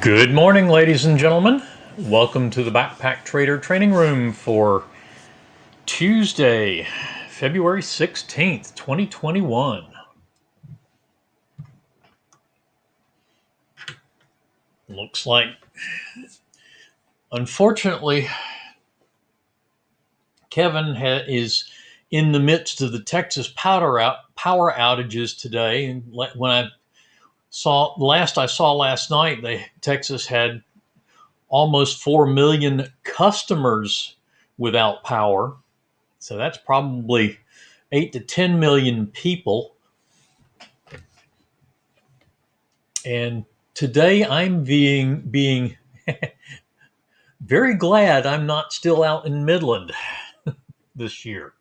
Good morning, ladies and gentlemen. Welcome to the Backpack Trader Training Room for Tuesday, February 16th, 2021. Looks like, unfortunately, Kevin is in the midst of the Texas power outages today. And when I saw last night, Texas had almost 4 million customers without power. So that's probably 8 to 10 million people. And today I'm being very glad I'm not still out in Midland this year.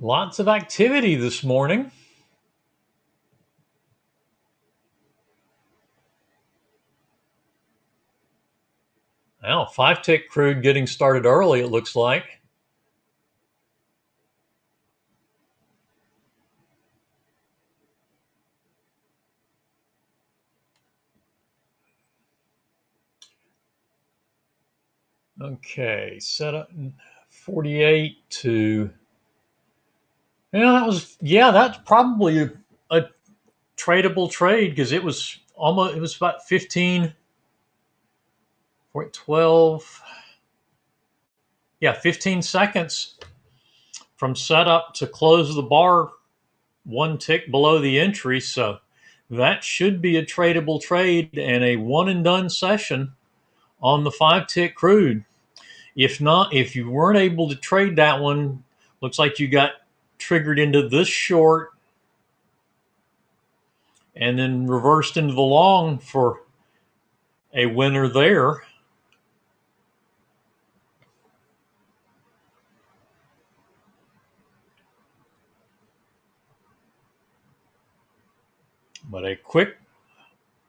Lots of activity this morning. Now, 5-tick crude getting started early, it looks like. Okay, set up 48 to, that's probably a tradable trade because it was about 12, 15 seconds from setup to close the bar, one tick below the entry. So that should be a tradable trade and a one and done session on the 5-tick crude. If not, if you weren't able to trade that one, looks like you got triggered into this short and then reversed into the long for a winner there. But a quick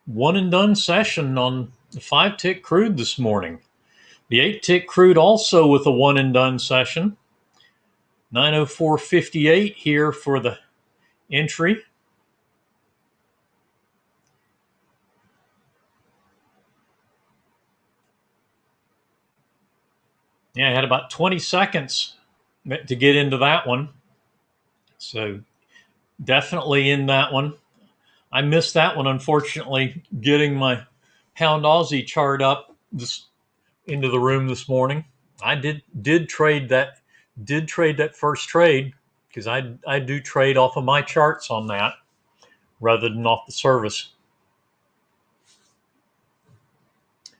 one and done session on the 5-tick crude this morning. The 8-tick crude also with a one and done session. 904.58 here for the entry. Yeah, I had about 20 seconds to get into that one. So definitely in that one. I missed that one, unfortunately, getting my pound Aussie chart up into the room this morning. I did trade that first trade because I do trade off of my charts on that rather than off the service.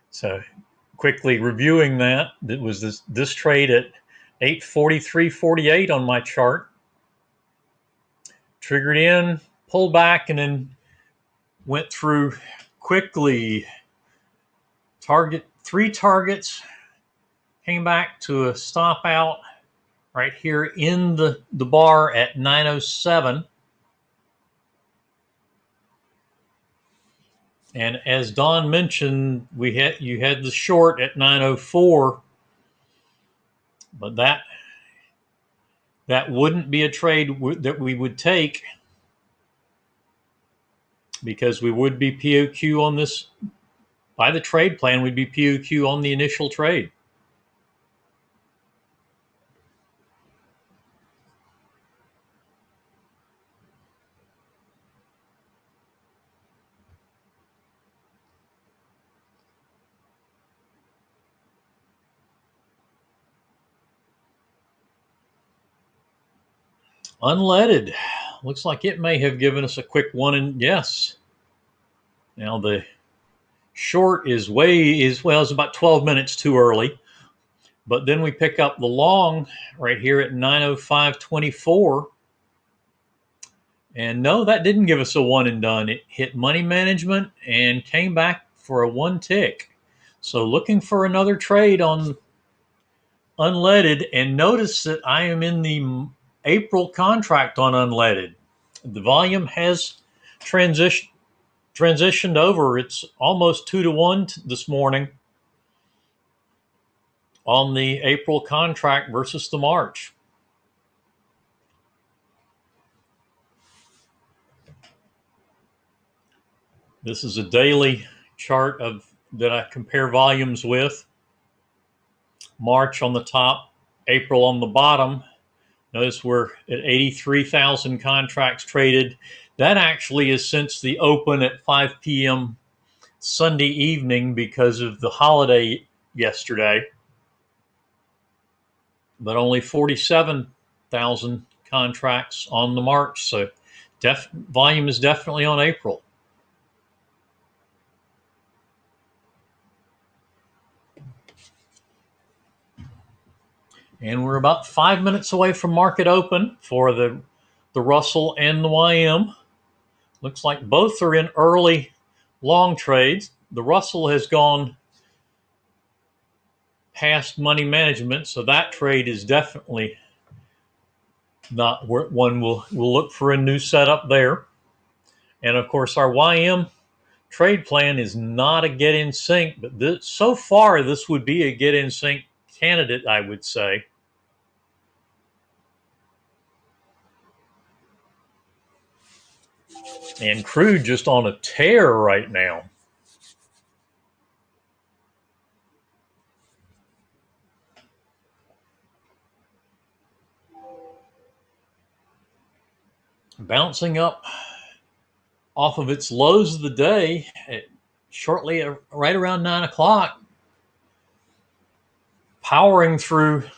So quickly reviewing that, it was this trade at 843.48 on my chart. Triggered in, pulled back, and then went through quickly. Three targets, came back to a stop out right here in the bar at 907. And as Don mentioned, you had the short at 904, but that wouldn't be a trade that we would take because we would be POQ on this. By the trade plan, we'd be POQ on the initial trade. Unleaded. Looks like it may have given us a quick one and yes. Now the short is it's about 12 minutes too early. But then we pick up the long right here at 905.24. And no, that didn't give us a one and done. It hit money management and came back for a one tick. So looking for another trade on unleaded, and notice that I am in the April contract on unleaded. The volume has transitioned over. It's almost 2-to-1 this morning on the April contract versus the March. This is a daily chart that I compare volumes with. March on the top, April on the bottom. Notice we're at 83,000 contracts traded. That actually is since the open at 5 p.m. Sunday evening because of the holiday yesterday. But only 47,000 contracts on the March. So volume is definitely on April. And we're about 5 minutes away from market open for the Russell and the YM. Looks like both are in early long trades. The Russell has gone past money management, so that trade is definitely not where one will look for a new setup there. And of course, our YM trade plan is not a get in sync, but so far this would be a get in sync candidate, I would say. And crude just on a tear right now. Bouncing up off of its lows of the day shortly right around 9 o'clock, powering through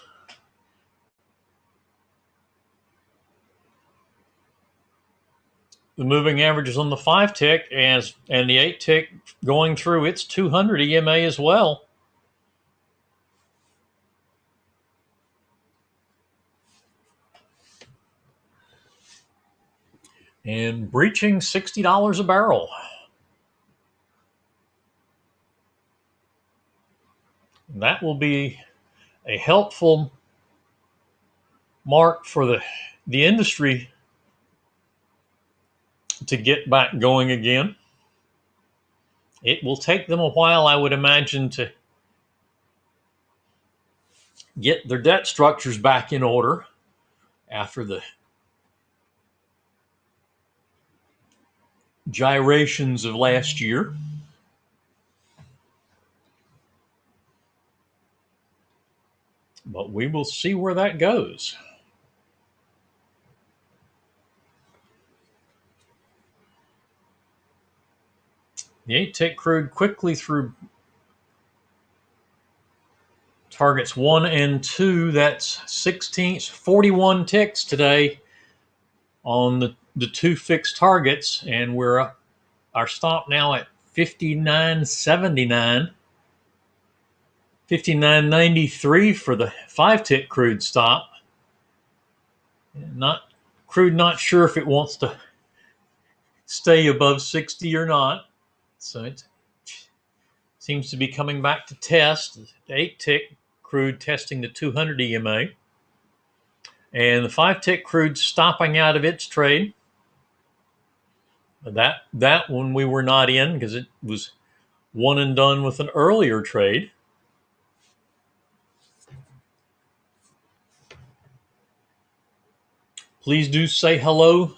the moving averages on the 5 tick and the 8 tick going through its 200 EMA as well. And breaching $60 a barrel. That will be a helpful mark for the industry to get back going again. It will take them a while, I would imagine, to get their debt structures back in order after the gyrations of last year. But we will see where that goes. The 8 tick crude quickly through targets 1 and 2. That's 41 ticks today on the two fixed targets, and we're our stop now at 59.79, 59.93 for the 5 tick crude stop. Not sure if it wants to stay above 60 or not. So it seems to be coming back to test. The 8 tick crude testing the 200 EMA. And the 5 tick crude stopping out of its trade. That one we were not in because it was one and done with an earlier trade. Please do say hello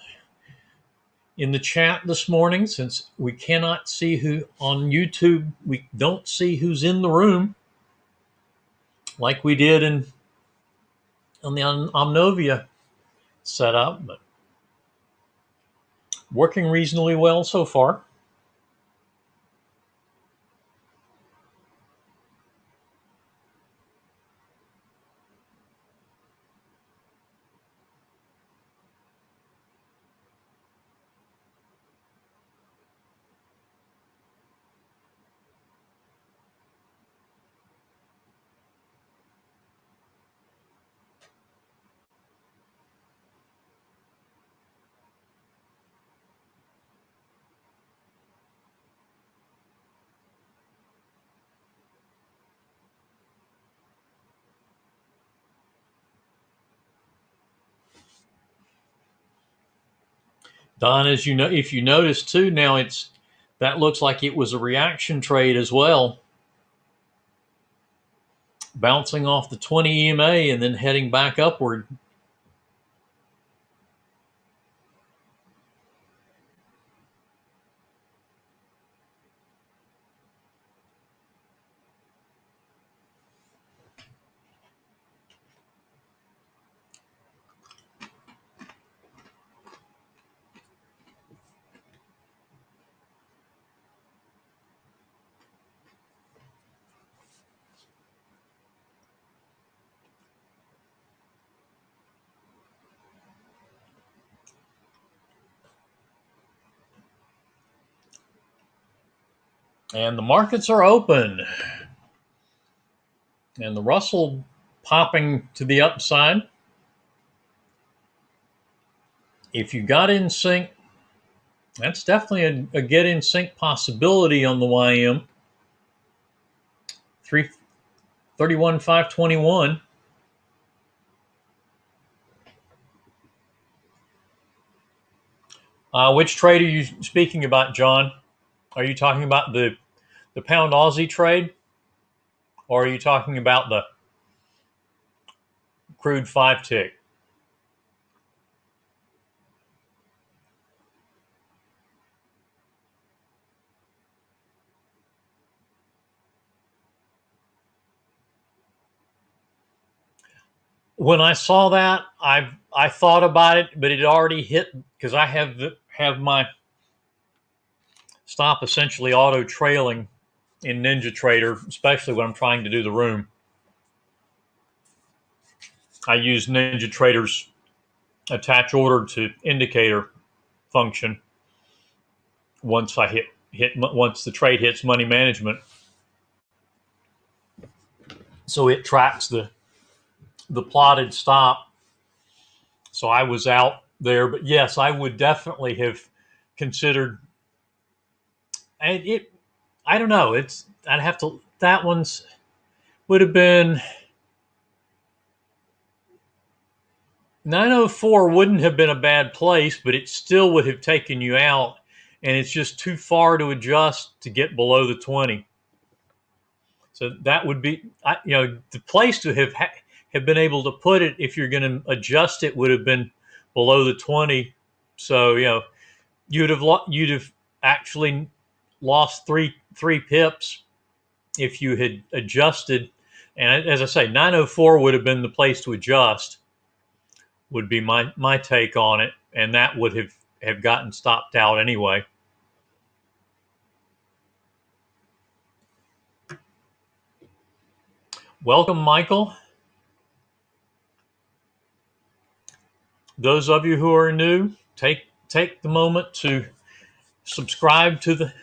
in the chat this morning, since we cannot see who on YouTube. We don't see who's in the room like we did on the Omnovia setup, but working reasonably well so far. Don, as you know, if you notice too, now that looks like it was a reaction trade as well, bouncing off the 20 EMA and then heading back upward. And the markets are open. And the Russell popping to the upside. If you got in sync, that's definitely a get in sync possibility on the YM. 331,521. Which trade are you speaking about, John? Are you talking about the pound Aussie trade, or are you talking about the crude 5-tick? When I saw that, I thought about it, but it already hit because I have my stop essentially auto trailing in NinjaTrader, especially when I'm trying to do the room. I use NinjaTrader's attach order to indicator function once I once the trade hits money management, so it tracks the plotted stop. So I was out there, but yes, I would definitely have considered. And I don't know. I'd have to. That one's would have been 904. Wouldn't have been a bad place, but it still would have taken you out, and it's just too far to adjust to get below the 20. So that would be, the place to have been able to put it if you're going to adjust it would have been below the 20. So you'd have actually lost three pips if you had adjusted. And as I say, 904 would have been the place to adjust. Would be my take on it, and that would have gotten stopped out anyway. Welcome, Michael. Those of you who are new, take the moment to subscribe to the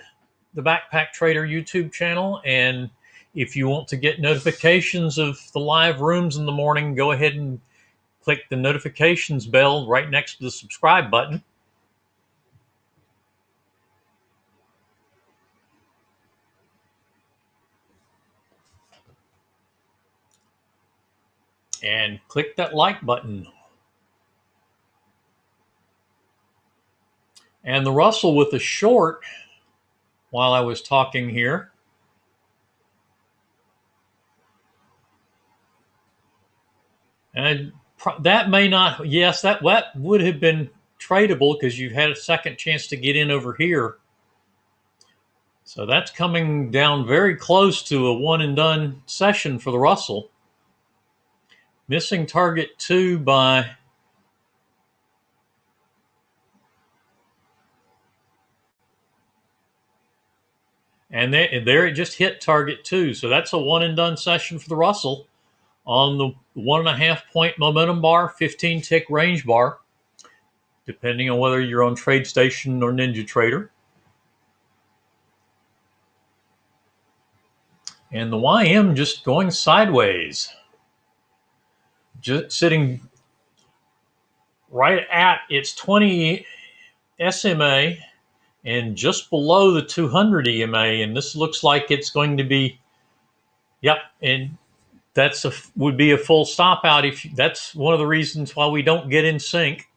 Backpack Trader YouTube channel, and if you want to get notifications of the live rooms in the morning, go ahead and click the notifications bell right next to the subscribe button. And click that like button. And the Russell with the short, while I was talking here, and that may not, yes, that would have been tradable because you had a second chance to get in over here. So that's coming down very close to a one and done session for the Russell. Missing target 2 by and there it just hit target 2. So that's a one and done session for the Russell on the 1.5 point momentum bar, 15 tick range bar, depending on whether you're on TradeStation or NinjaTrader. And the YM just going sideways, just sitting right at its 20 SMA and just below the 200 EMA. And this looks like it's going to be, yep, and that's would be a full stop out. That's one of the reasons why we don't get in sync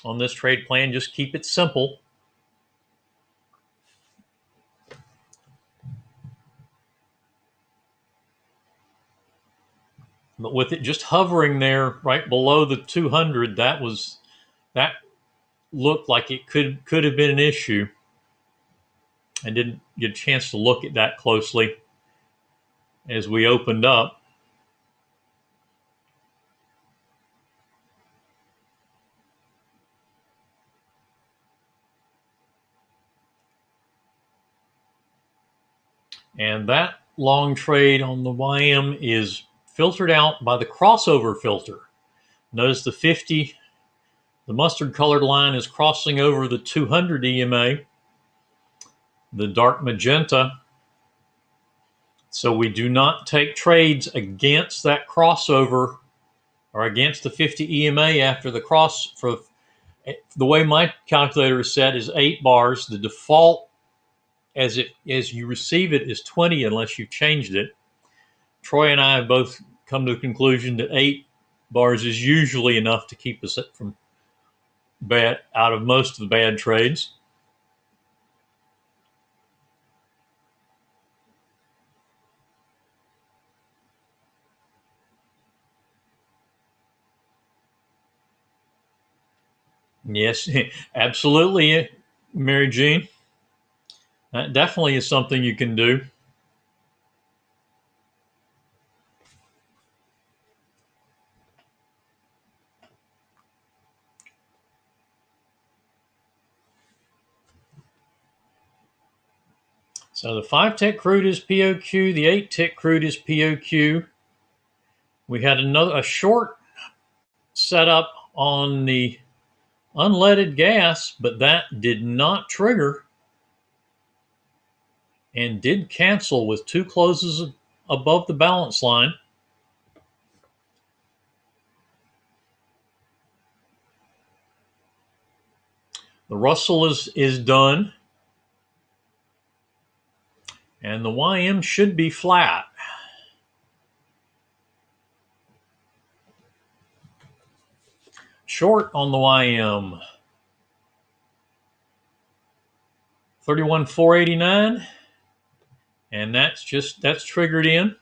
on this trade plan. Just keep it simple. But with it just hovering there right below the 200, that looked like it could have been an issue. I didn't get a chance to look at that closely as we opened up. And that long trade on the YM is filtered out by the crossover filter. Notice the mustard colored line is crossing over the 200 EMA. the dark magenta. So we do not take trades against that crossover or against the 50 EMA after the cross. For the way my calculator is set is 8 bars. The default as you receive it is 20 unless you've changed it. Troy and I have both come to the conclusion that 8 bars is usually enough to keep us from bad out of most of the bad trades. Yes, absolutely, Mary Jean. That definitely is something you can do. So the 5-tick crude is POQ, the 8-tick crude is POQ. We had a short setup on the unleaded gas, but that did not trigger and did cancel with 2 closes above the balance line. The Russell is done, and the YM should be flat. Short on the YM, 31,489, and that's triggered in.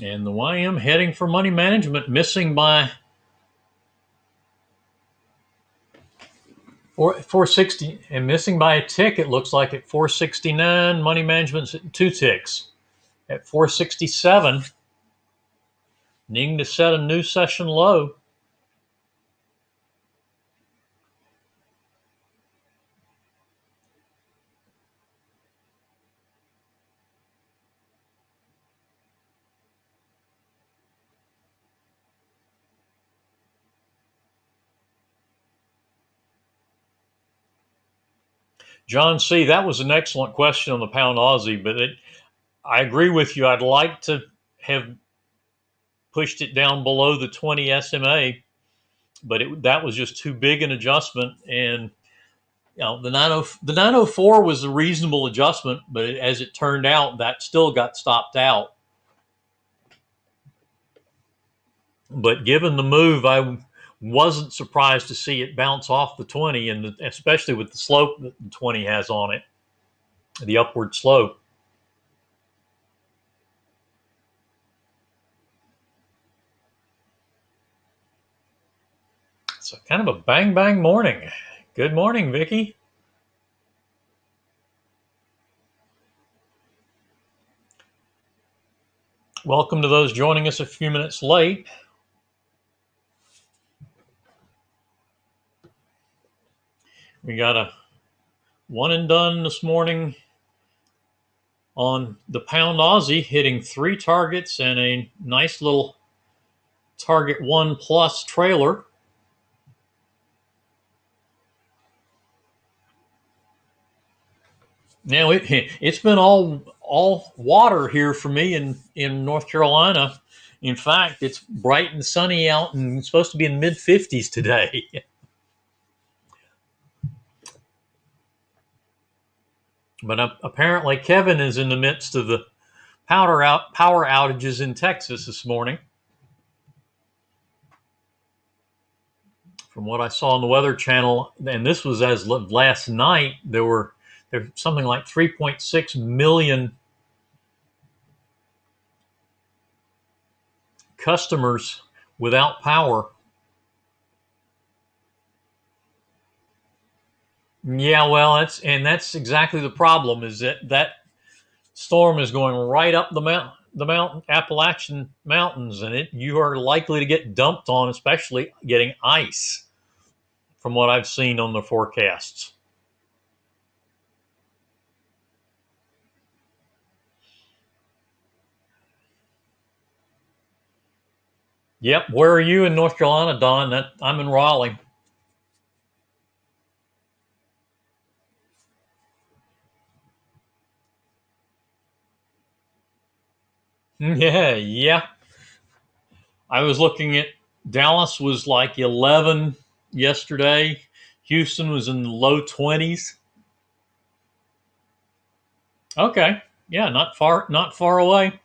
And the YM heading for money management, missing by 460 and missing by a tick. It looks like at 469. Money management's at 2 ticks at 467, needing to set a new session low. John C., that was an excellent question on the pound Aussie, but I agree with you. I'd like to have pushed it down below the 20 SMA, but that was just too big an adjustment. And the 904 was a reasonable adjustment, but as it turned out, that still got stopped out. But given the move, I wasn't surprised to see it bounce off the 20, and especially with the slope that the 20 has on it, the upward slope. So kind of a bang bang morning. Good morning, Vicki. Welcome to those joining us a few minutes late. We got a one and done this morning on the pound Aussie, hitting 3 targets and a nice little target 1+ trailer. Now it's been all water here for me in North Carolina. In fact, it's bright and sunny out and it's supposed to be in mid-50s today. But apparently Kevin is in the midst of the power outages in Texas this morning. From what I saw on the Weather Channel, and this was as of last night, there's something like 3.6 million customers without power. Yeah, well, that's exactly the problem. Is that storm is going right up the Appalachian Mountains, and you are likely to get dumped on, especially getting ice, from what I've seen on the forecasts. Yep. Where are you in North Carolina, Don? I'm in Raleigh. Yeah, yeah. I was looking at Dallas was like 11 yesterday. Houston was in the low 20s. Okay. Yeah, not far away.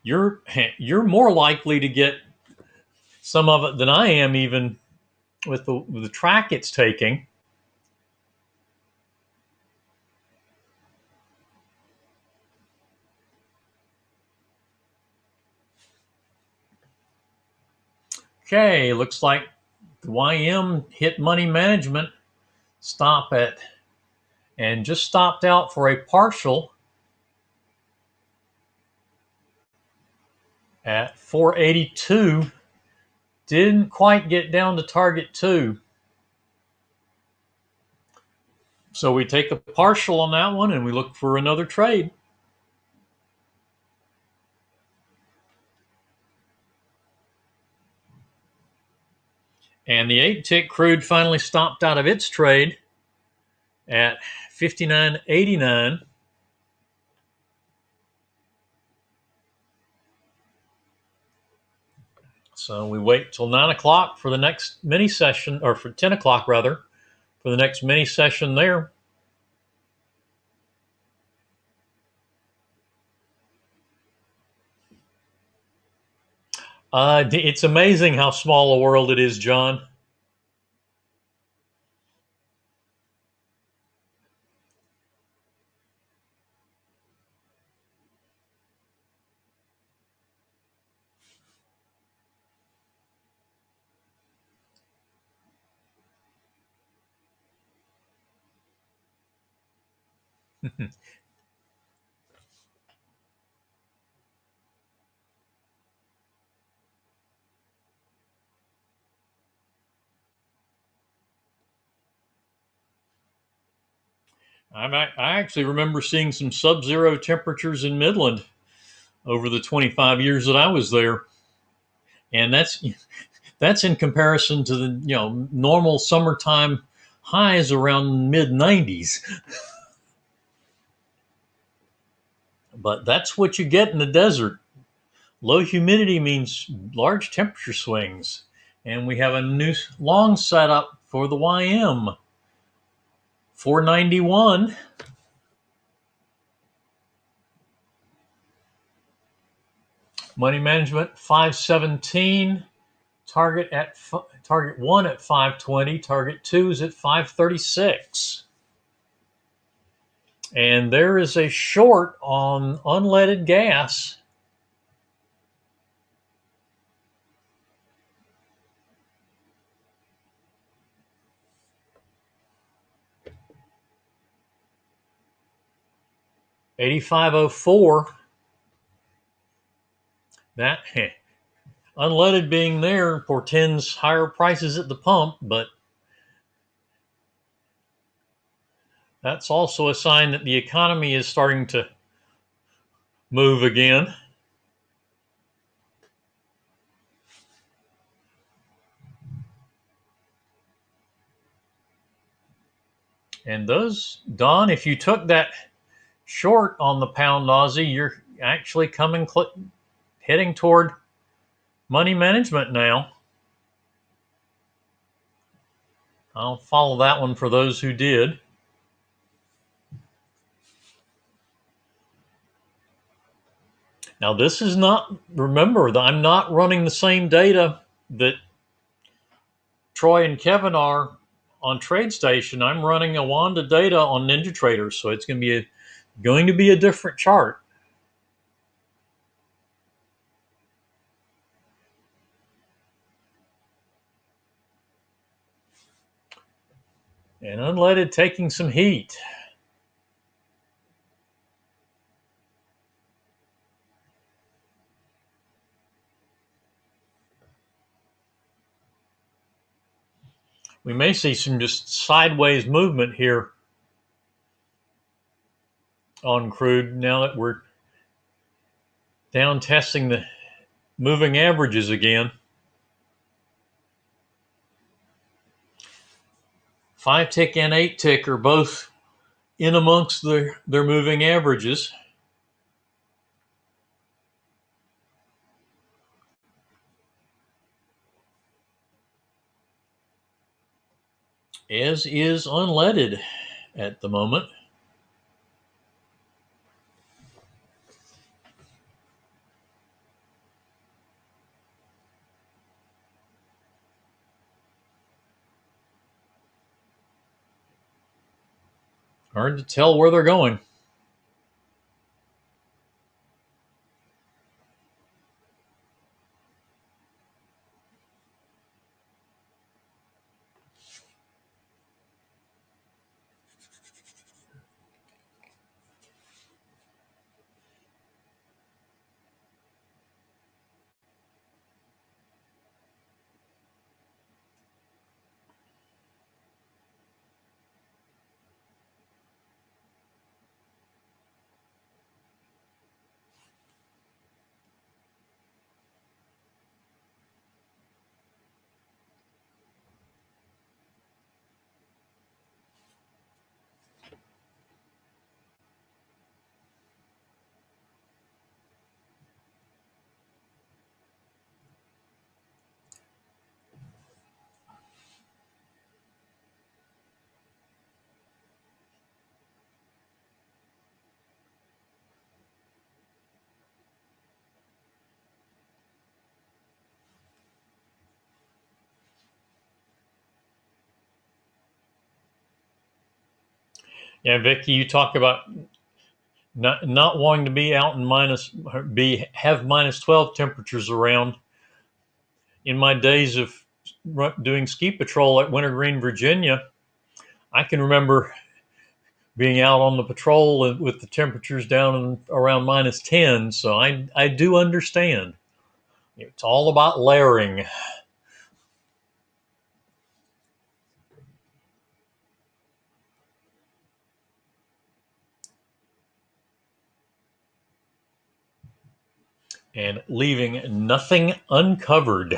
You're you're more likely to get some of it than I am, even with the track it's taking. Okay, looks like the YM hit money management stop at and just stopped out for a partial at 482. Didn't quite get down to target two. So we take the partial on that one and we look for another trade. And the 8 tick crude finally stopped out of its trade at 59.89. So we wait till 9 o'clock for the next mini session, or for 10 o'clock rather, for the next mini session there. It's amazing how small a world it is, John. I actually remember seeing some sub-zero temperatures in Midland over the 25 years that I was there, and that's in comparison to the normal summertime highs around mid 90s. But that's what you get in the desert. Low humidity means large temperature swings, and we have a new long setup for the YM 491. Money management 517. Target one at 520. Target two is at 536. And there is a short on unleaded gas. $85.04. That unleaded being there portends higher prices at the pump, but that's also a sign that the economy is starting to move again. And those, Don, if you took that short on the pound Aussie, you're actually heading toward money management now. I'll follow that one for those who did. Now, this is not, remember, that I'm not running the same data that Troy and Kevin are on TradeStation. I'm running a Wanda data on NinjaTrader, so it's going to be a different chart. And unleaded taking some heat. We may see some just sideways movement here. on crude now that we're down testing the moving averages again. 5-tick and 8-tick are both in amongst their moving averages. As is unleaded at the moment. Hard to tell where they're going. Yeah, Vicky, you talk about not wanting to be out in have minus 12 temperatures around. In my days of doing ski patrol at Wintergreen, Virginia, I can remember being out on the patrol with the temperatures down around minus 10. So I do understand. It's all about layering. And leaving nothing uncovered.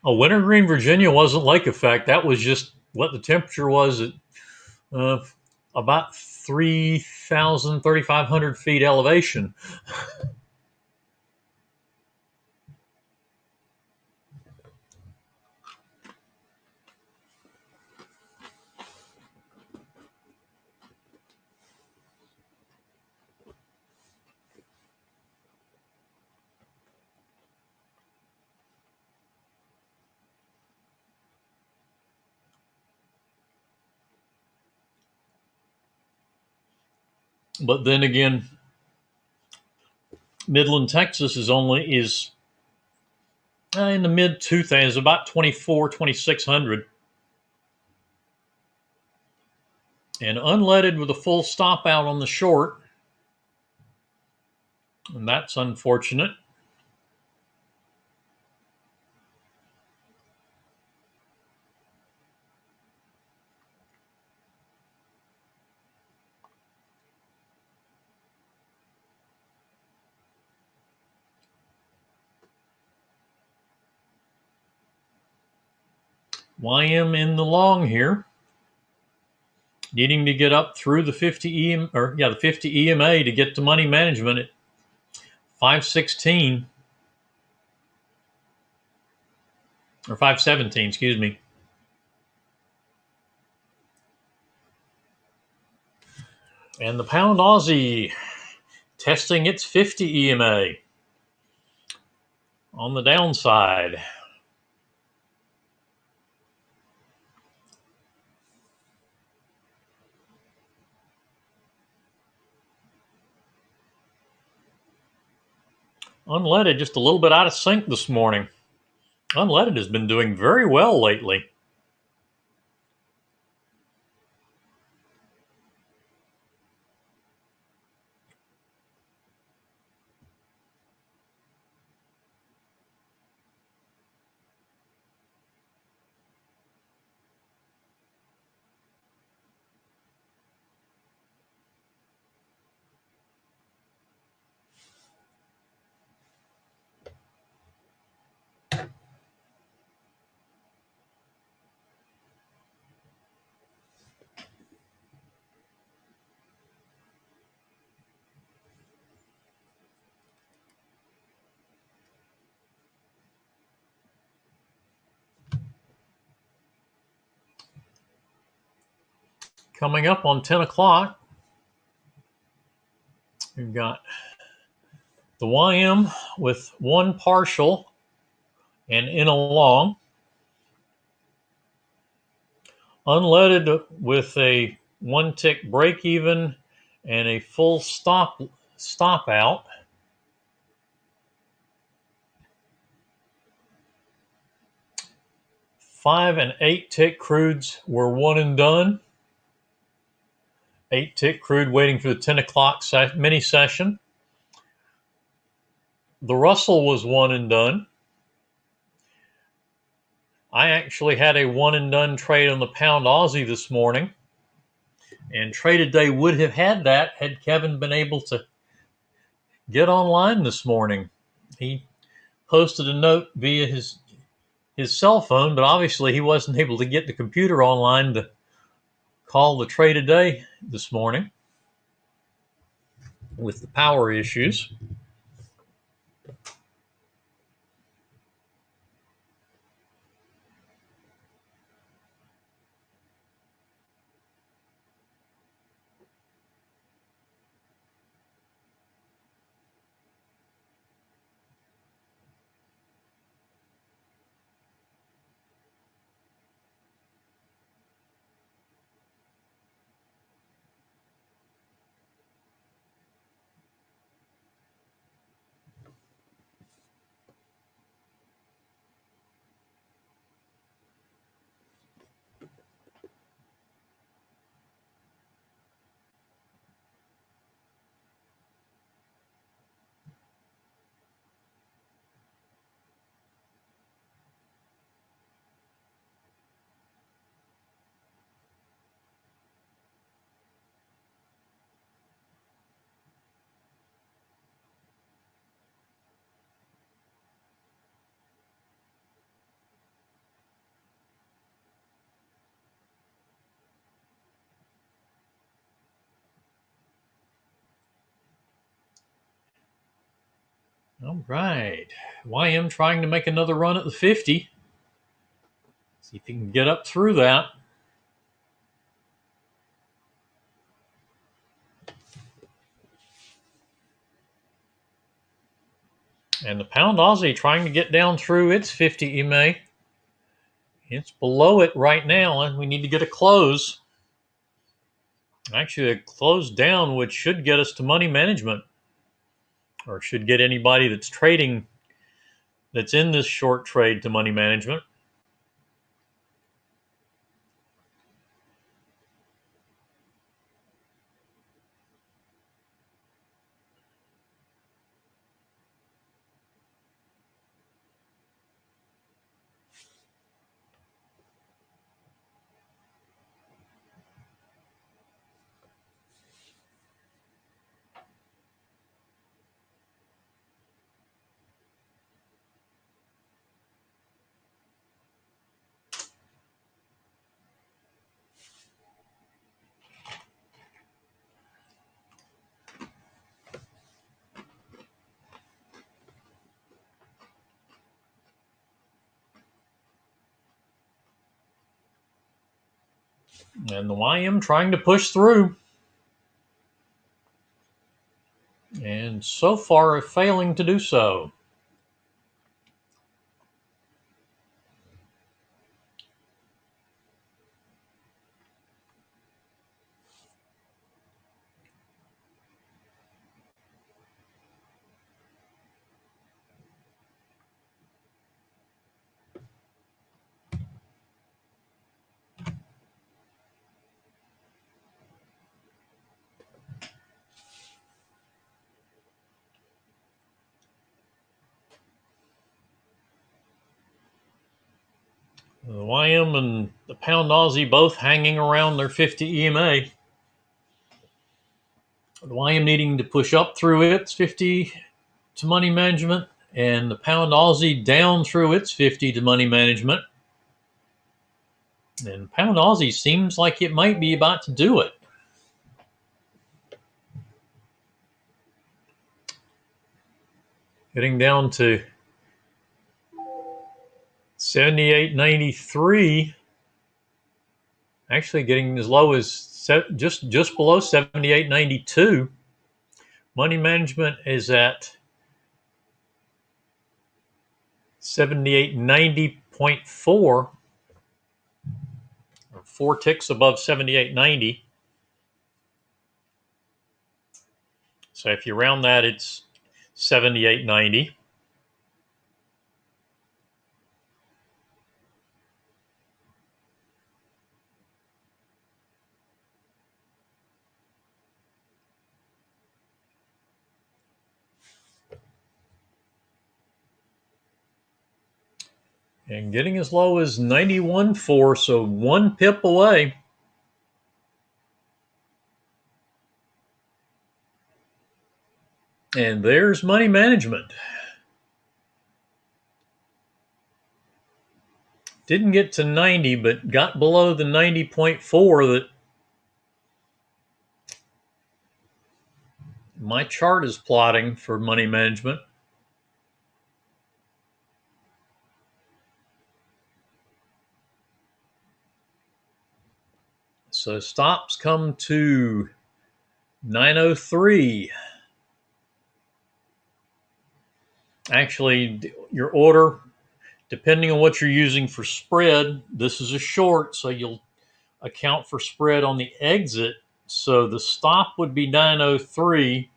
Wintergreen, Virginia wasn't lake effect. That was just what the temperature was at uh, about 3,000, 3,500 feet elevation. But then again, Midland, Texas is in the mid 2000s, about 24, 2,600. And unleaded with a full stop out on the short. And that's unfortunate. YM in the long here, needing to get up through the 50 the 50 EMA to get to money management at 516 or 517, excuse me. And the pound Aussie testing its 50 EMA on the downside. Unleaded just a little bit out of sync this morning. Unleaded has been doing very well lately. Coming up on 10 o'clock, we've got the YM with one partial and in a long. Unleaded with a one tick break even and a full stop out. Five and 8 tick crudes were one and done. 8 tick crude waiting for the 10 o'clock mini session. The Russell was one and done. I actually had a one and done trade on the pound Aussie this morning, and Trade a Day would have had that had Kevin been able to get online this morning. He posted a note via his cell phone, but obviously he wasn't able to get the computer online to call the Trade a Day this morning with the power issues. All right. YM trying to make another run at the 50. See if he can get up through that. And the pound Aussie trying to get down through its 50 EMA. It's below it right now, and we need to get a close. Actually, a close down, which should get us to money management, or should get anybody that's trading, that's in this short trade, to money management. And the YM trying to push through. And so far failing to do so. The YM and the pound Aussie both hanging around their 50 EMA. The YM needing to push up through its 50 to money management, and the pound Aussie down through its 50 to money management. And pound Aussie seems like it might be about to do it. Getting down to 78.93. Actually getting as low as just below 78.92. Money management is at 78.90.4, or 4 ticks above 78.90. So if you round that, it's 78.90. And getting as low as 91.4, so 1 pip away. And there's money management. Didn't get to 90, but got below the 90.4 that my chart is plotting for money management. So stops come to 903. Actually, your order, depending on what you're using for spread, this is a short, so you'll account for spread on the exit. So the stop would be 903,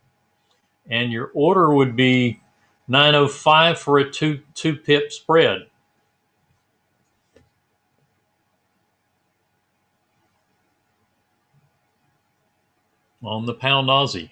and your order would be 905 for a two pip spread. On the pound Aussie.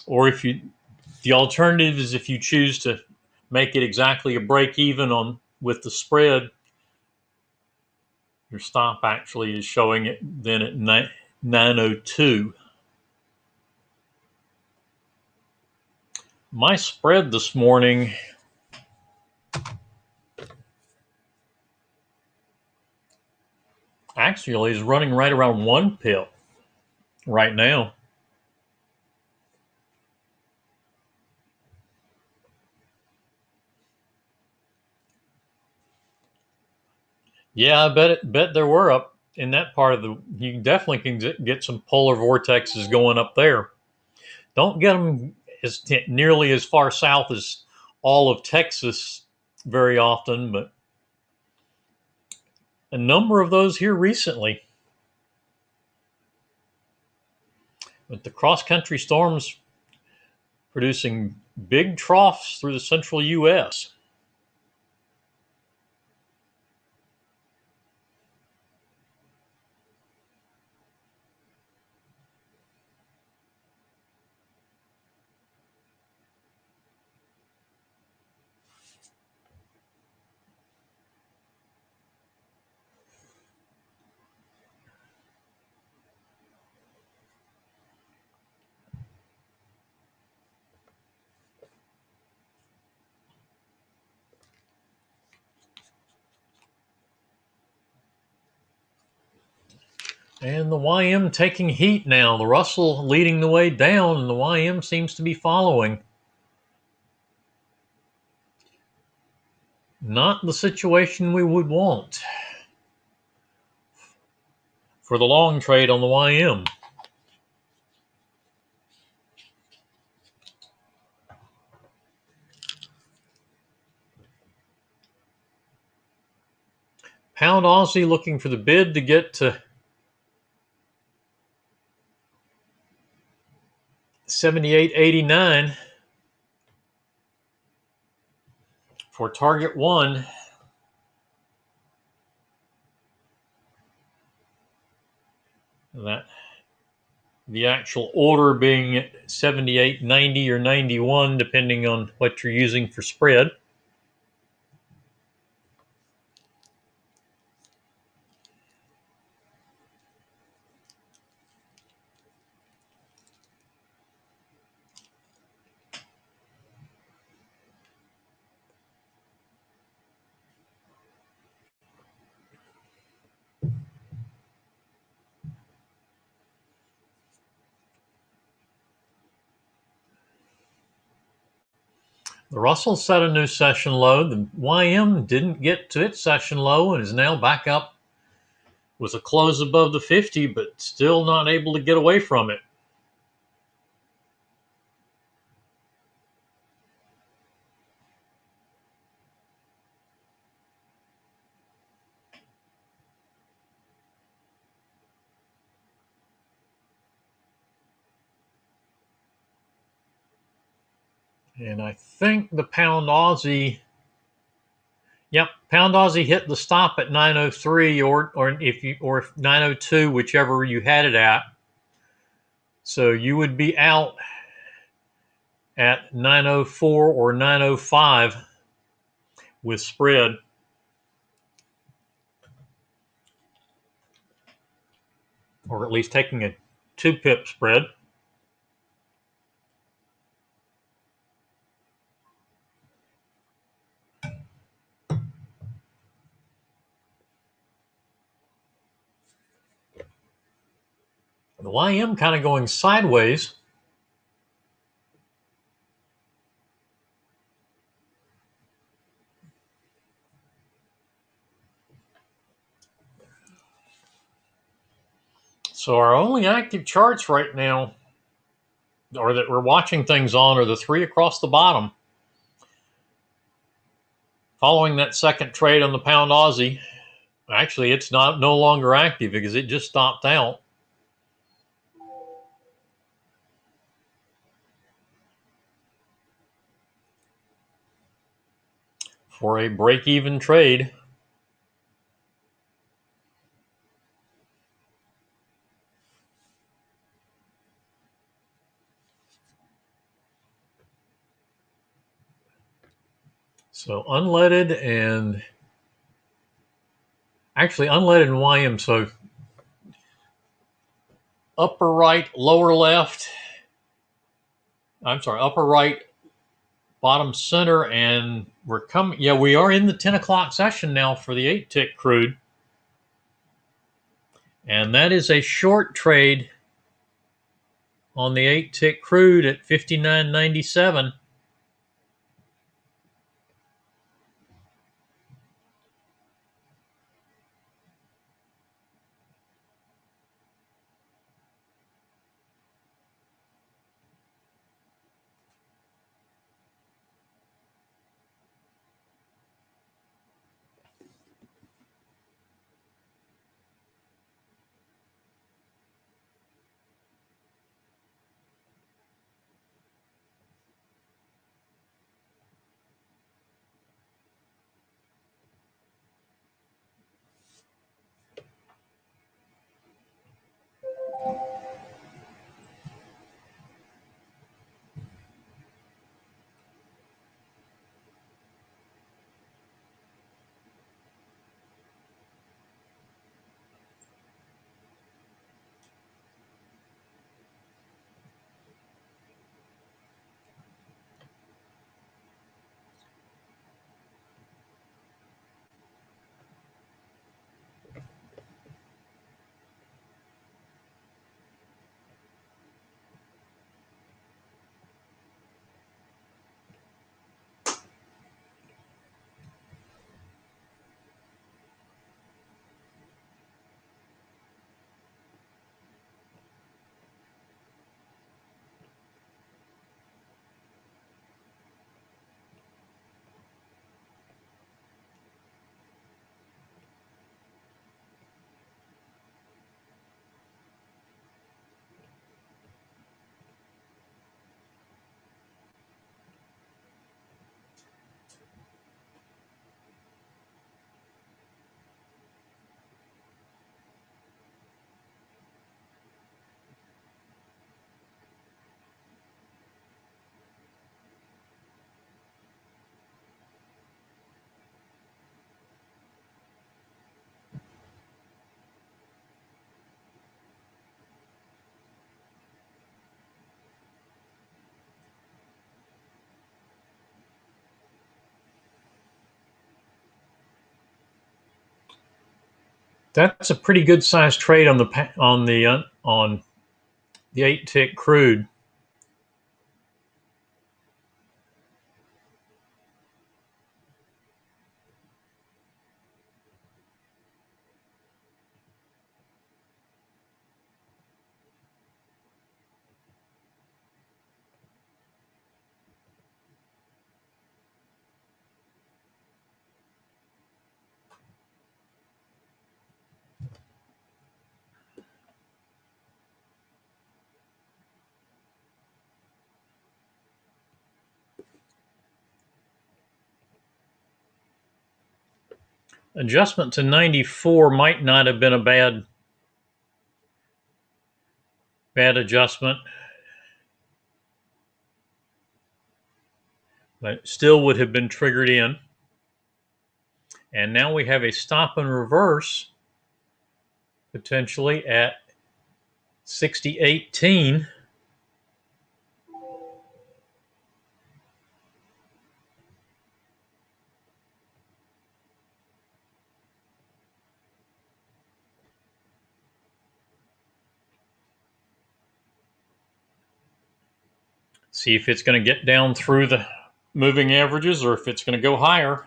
Or if you, the alternative is if you choose to make it exactly a break even on with the spread, your stop actually is showing it then at 902. My spread this morning actually is running right around 1 pip right now. Yeah, I bet there were up in that part of the. You definitely can get some polar vortexes going up there. Don't get them nearly as far south as all of Texas very often, but a number of those here recently. But the cross-country storms producing big troughs through the central U.S. And the YM taking heat now. The Russell leading the way down, and the YM seems to be following. Not the situation we would want for the long trade on the YM. Pound Aussie looking for the bid to get to 78.89. for target 1, that the actual order being 78, 90, or 91, depending on what you're using for spread. The Russell set a new session low. The YM didn't get to its session low and is now back up with a close above the 50, but still not able to get away from it. And I think the pound Aussie, yep, pound Aussie hit the stop at 903 or 902, whichever you had it at. So you would be out at 904 or 905 with spread. Or at least taking a 2-pip spread. The YM kind of going sideways. So our only active charts right now, or that we're watching things on, are the 3 across the bottom. Following that second trade on the pound Aussie, actually it's no longer active because it just stopped out. For a break-even trade. So unleaded and actually unleaded and YM. So upper right, lower left. I'm sorry, upper right, bottom center, and we're coming. Yeah, we are in the 10 o'clock session now for the 8-tick crude. And that is a short trade on the 8-tick crude at 59.97. That's a pretty good sized trade on the 8-tick crude. Adjustment to 94 might not have been a bad adjustment, but still would have been triggered in. And now we have a stop and reverse potentially at 60.18. See if it's going to get down through the moving averages or if it's going to go higher.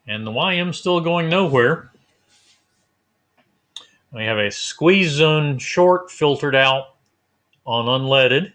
And the YM still going nowhere. We have a squeeze zone short filtered out on unleaded.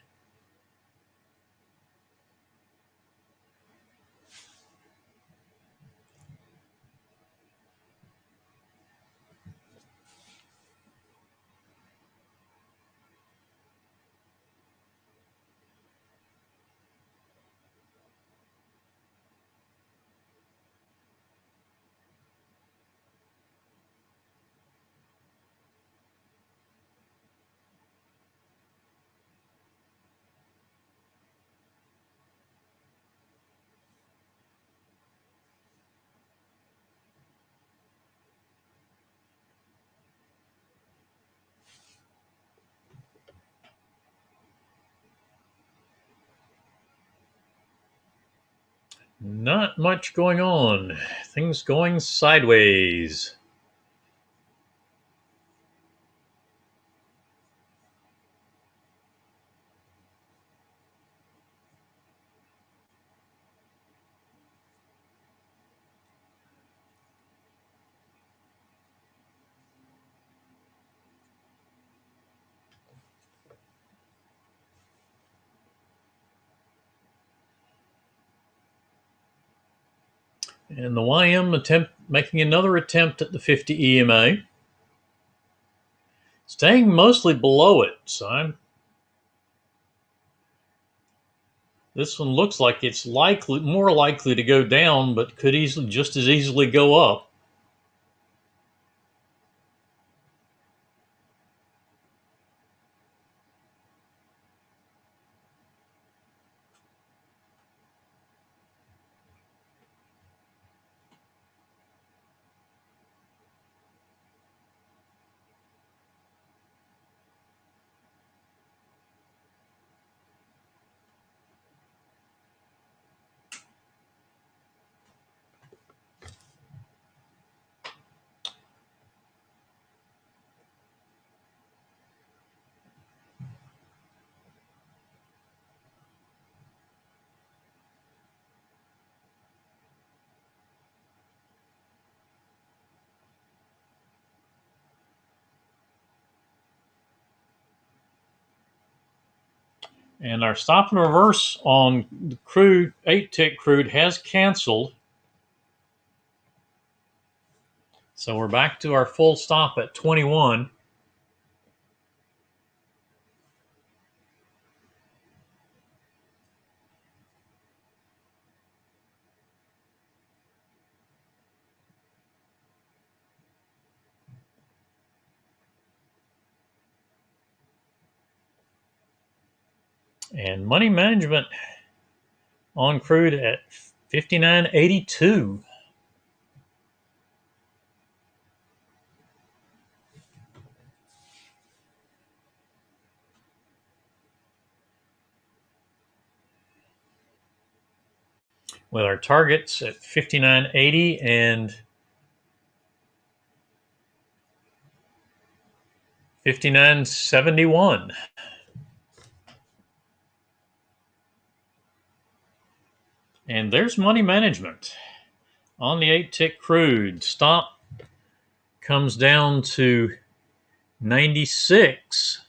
Not much going on. Things going sideways. And the YM making another attempt at the 50 EMA. Staying mostly below it, so this one looks like it's more likely to go down, but could just as easily go up. And our stop and reverse on the crude, 8-tick crude, has canceled. So we're back to our full stop at 21. And money management on crude at 59.82. with our targets at 59.80 and 59.71. And there's money management on the 8-tick crude. Stop comes down to 96.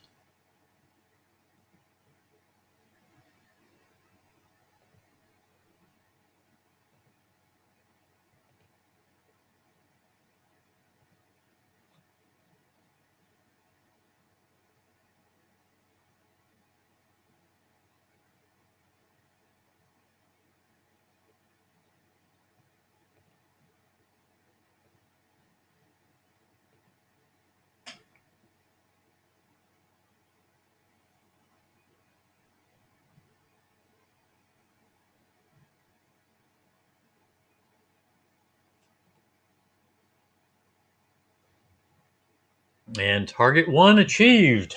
And target 1 achieved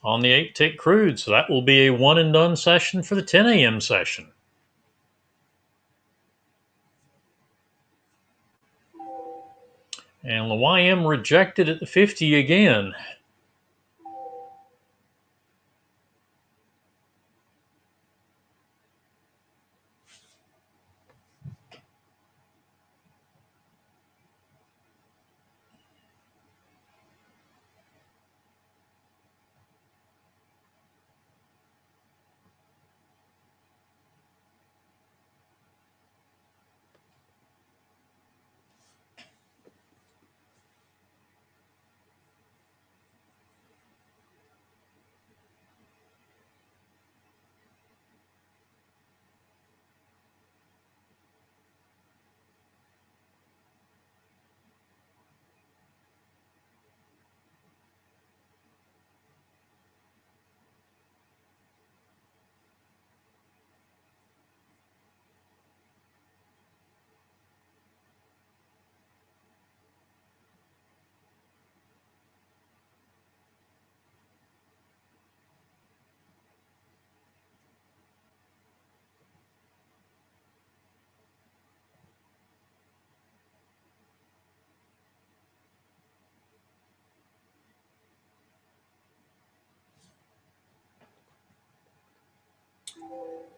on the 8-tick crude. So that will be a one and done session for the 10 a.m. session. And the YM rejected at the 50 again.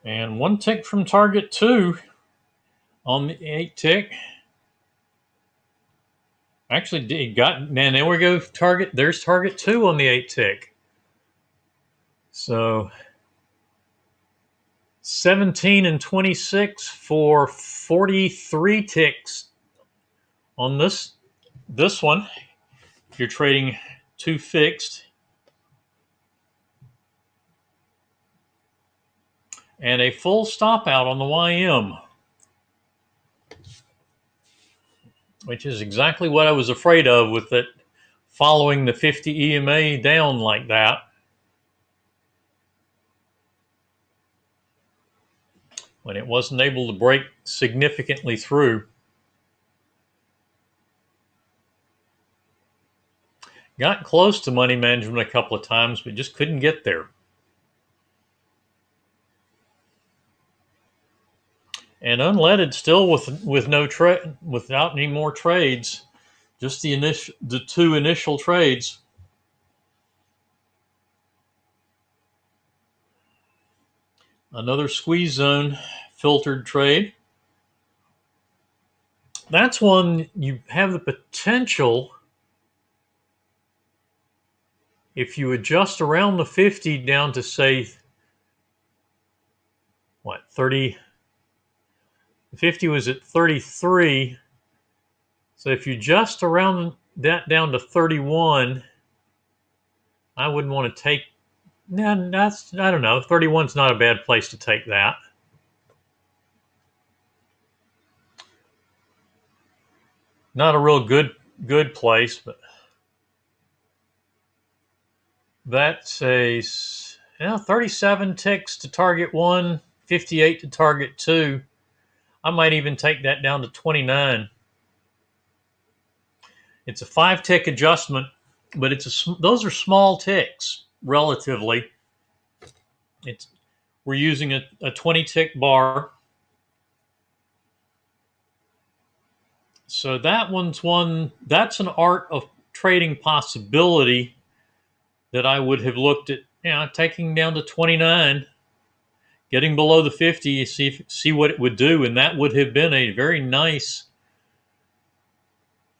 And 1 tick from target 2 on the 8-tick. Actually, it got, man, there we go. There's target 2 on the 8-tick. So 17 and 26 for 43 ticks on this one. If you're trading 2 fixed. And a full stop out on the YM, which is exactly what I was afraid of with it following the 50 EMA down like that. When it wasn't able to break significantly through. Got close to money management a couple of times, but just couldn't get there. And unleaded still with no trade, without any more trades, just the 2 initial trades. Another squeeze zone filtered trade. That's one you have the potential, if you adjust around the 50 down to, say, what, 30? The 50 was at 33. So if you adjust around that down to 31, I wouldn't want to take. I don't know. 31's not a bad place to take that. Not a real good place, but that's a 37 ticks to target 1, 58 to target 2. I might even take that down to 29. It's a 5-tick adjustment, but those are small ticks relatively. we're using a 20 tick bar. So that one's one, that's an art of trading possibility that I would have looked at, taking down to 29, getting below the 50, see what it would do. And that would have been a very nice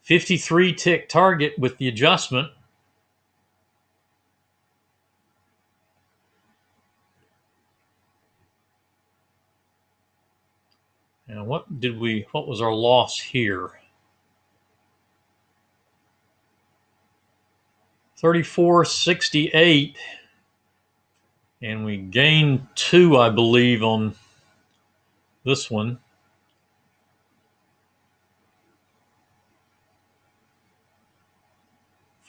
53 tick target with the adjustment. Now, what was our loss here? 34.68, and we gained 2, I believe, on this one.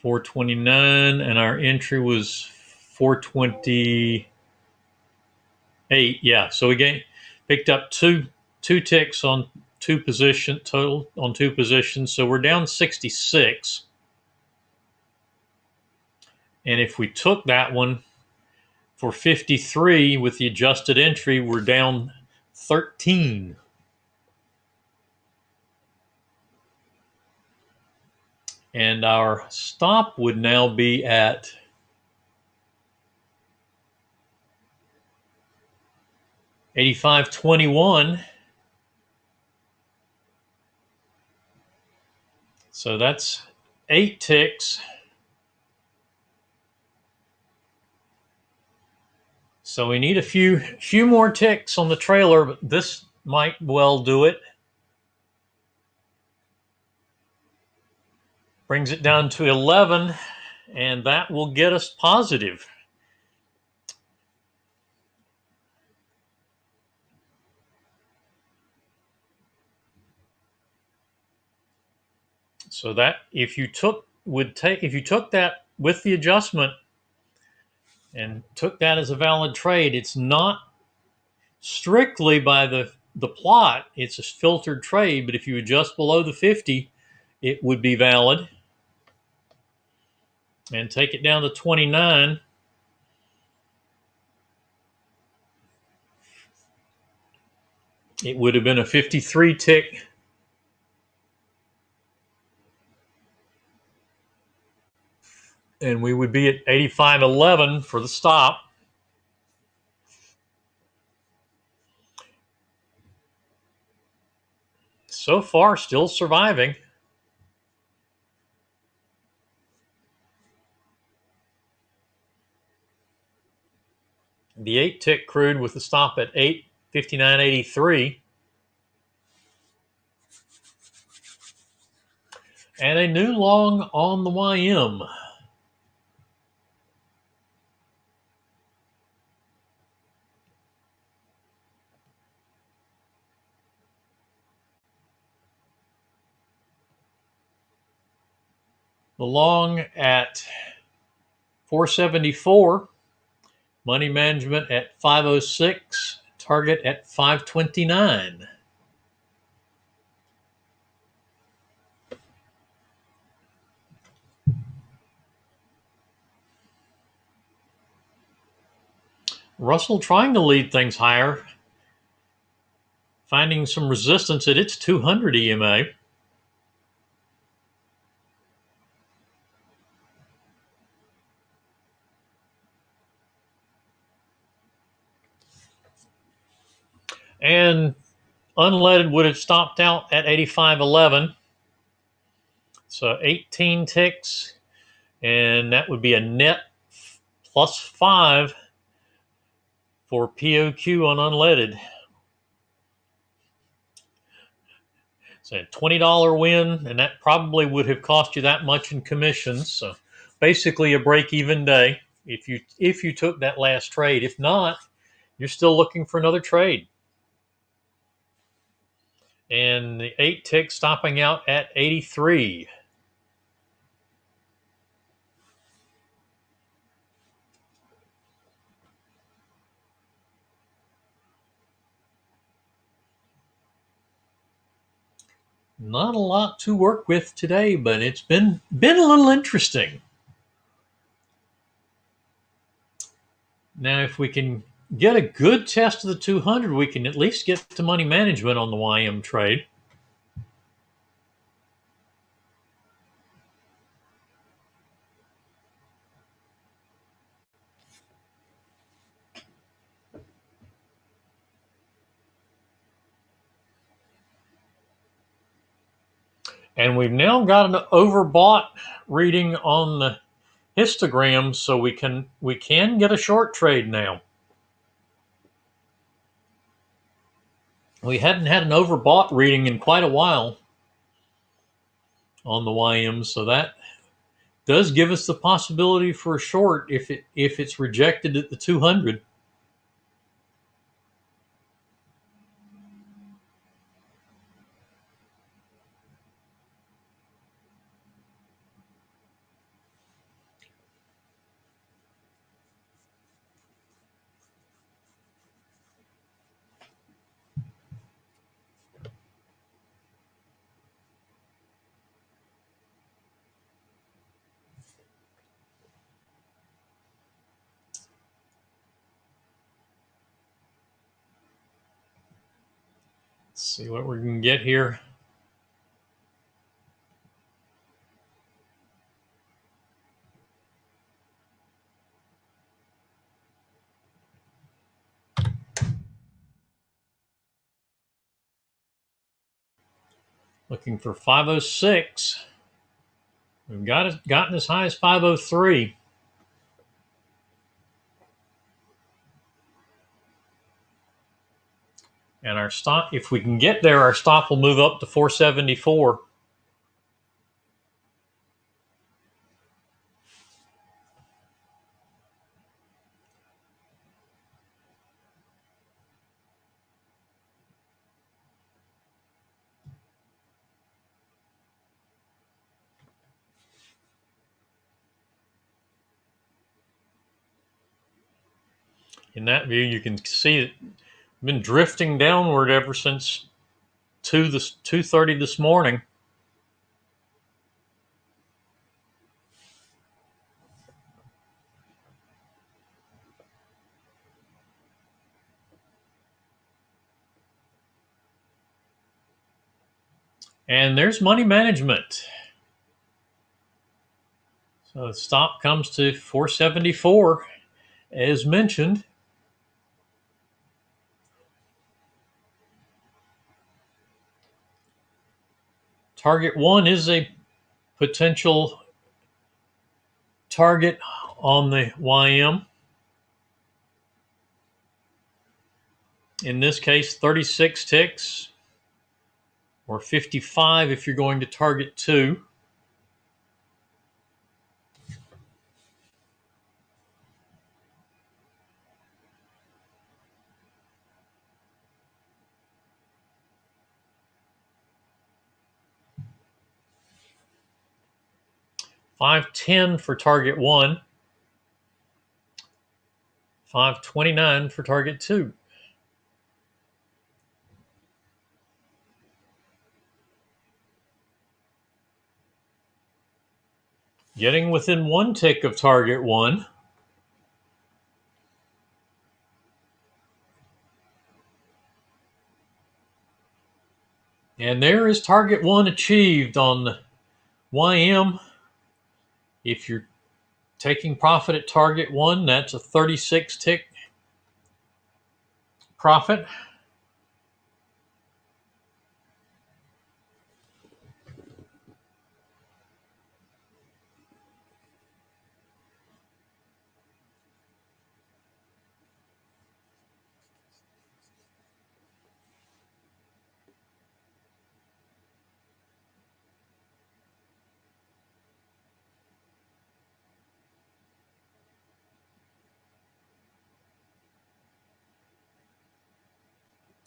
$4.29, and our entry was $4.28. Yeah, so we picked up two ticks on two positions, so we're down 66. And if we took that one for 53 with the adjusted entry, we're down 13. And our stop would now be at 85.21. So that's 8 ticks. So we need a few more ticks on the trailer, but this might well do it. Brings it down to 11, and that will get us positive. So that if you took that with the adjustment and took that as a valid trade, it's not strictly by the plot, it's a filtered trade, but if you adjust below the 50, it would be valid. And take it down to 29. It would have been a 53 tick. And we would be at 85.11 for the stop. So far, still surviving. The 8 tick crude with the stop at 859.83. And a new long on the YM. The long at 474. Money management at 506. Target at 529. Russell trying to lead things higher, finding some resistance at its 200 EMA. And unleaded would have stopped out at 85.11. So 18 ticks, and that would be a net plus 5 for POQ on unleaded. So a $20 win, and that probably would have cost you that much in commissions. So basically a break-even day if you took that last trade. If not, you're still looking for another trade. And the 8 tick stopping out at 83. Not a lot to work with today, but it's been a little interesting. Now, if we can get a good test of the 200, we can at least get to money management on the YM trade. And we've now got an overbought reading on the histogram, so we can get a short trade now. We hadn't had an overbought reading in quite a while on the YM, so that does give us the possibility for a short if it's rejected at the 200. Let's see what we can get here. Looking for 506. We've gotten as high as 503. And our stop, if we can get there, our stop will move up to 474. In that view, you can see it been drifting downward ever since 2:30 this morning. And there's money management. So the stop comes to 474, as mentioned. Target 1 is a potential target on the YM. In this case, 36 ticks, or 55 if you're going to target 2. $5.10 for target 1. $5.29 for target 2. Getting within 1 tick of target 1. And there is target 1 achieved on the YM. If you're taking profit at target 1, that's a 36 tick profit.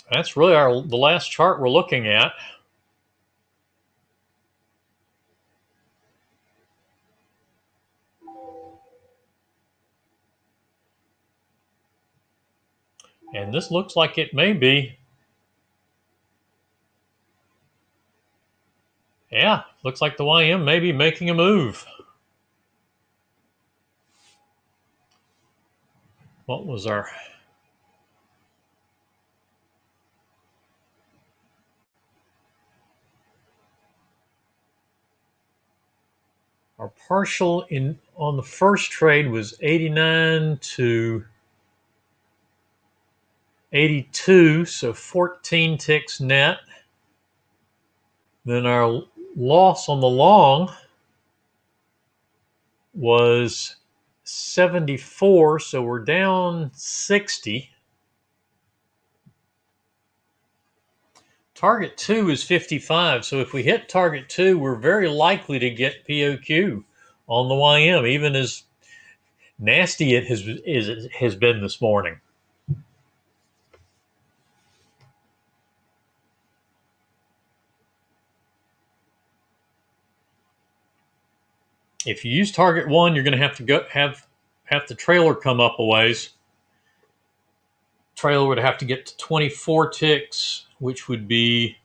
That's really the last chart we're looking at. And this looks like it may be. Yeah, looks like the YM may be making a move. What was our Our partial on the first trade was 89 to 82, so 14 ticks net. Then our loss on the long was 74, so we're down 60. Target 2 is 55, so if we hit target 2, we're very likely to get POQ on the YM, even as nasty it has been this morning. If you use target 1, you're going to have to have the trailer come up a ways. Trailer would have to get to 24 ticks, which would be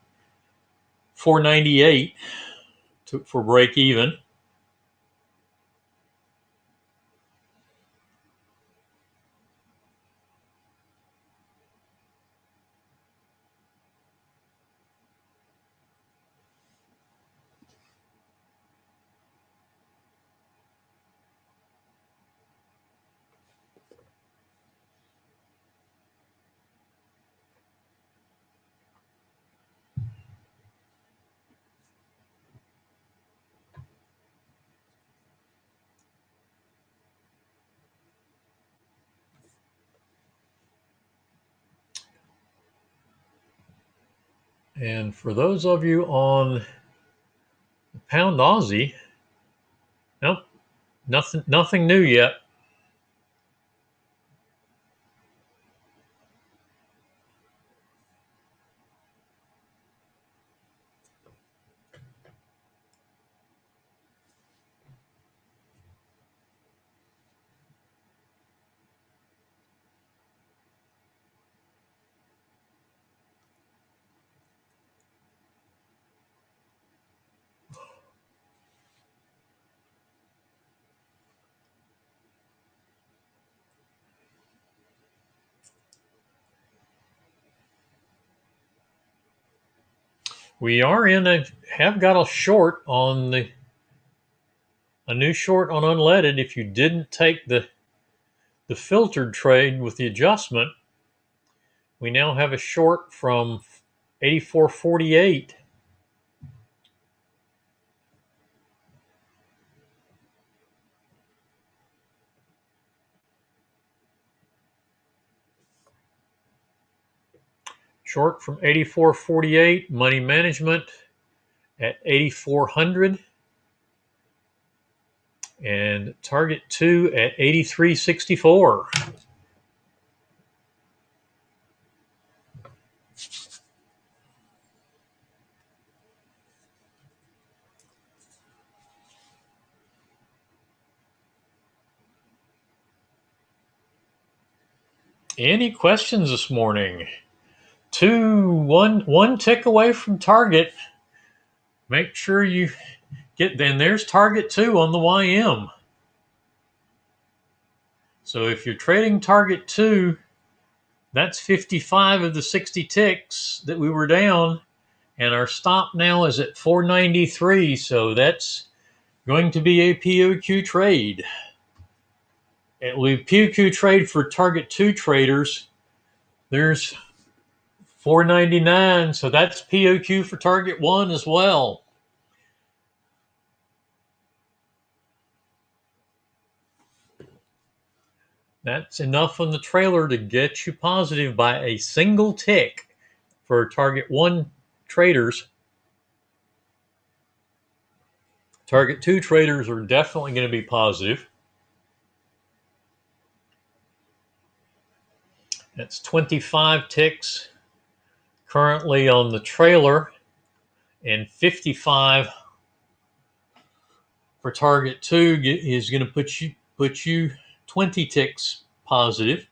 498 for break even. And for those of you on Pound Aussie, nope, nothing new yet. We have got a short on a new short on unleaded. If you didn't take the filtered trade with the adjustment, we now have a short from 84.48. Short from 84.48, money management at 8,400, and target 2 at 83.64. Any questions this morning? One tick away from target. Make sure you get, then there's target 2 on the YM. So if you're trading target 2, that's 55 of the 60 ticks that we were down, and our stop now is at 493, so that's going to be a POQ trade. It will be POQ trade for target 2 traders. There's 499, so that's POQ for target 1 as well. That's enough on the trailer to get you positive by a single tick for target 1 traders. Target 2 traders are definitely going to be positive. That's 25 ticks currently on the trailer and 55 for target 2 is going to put you 20 ticks positive.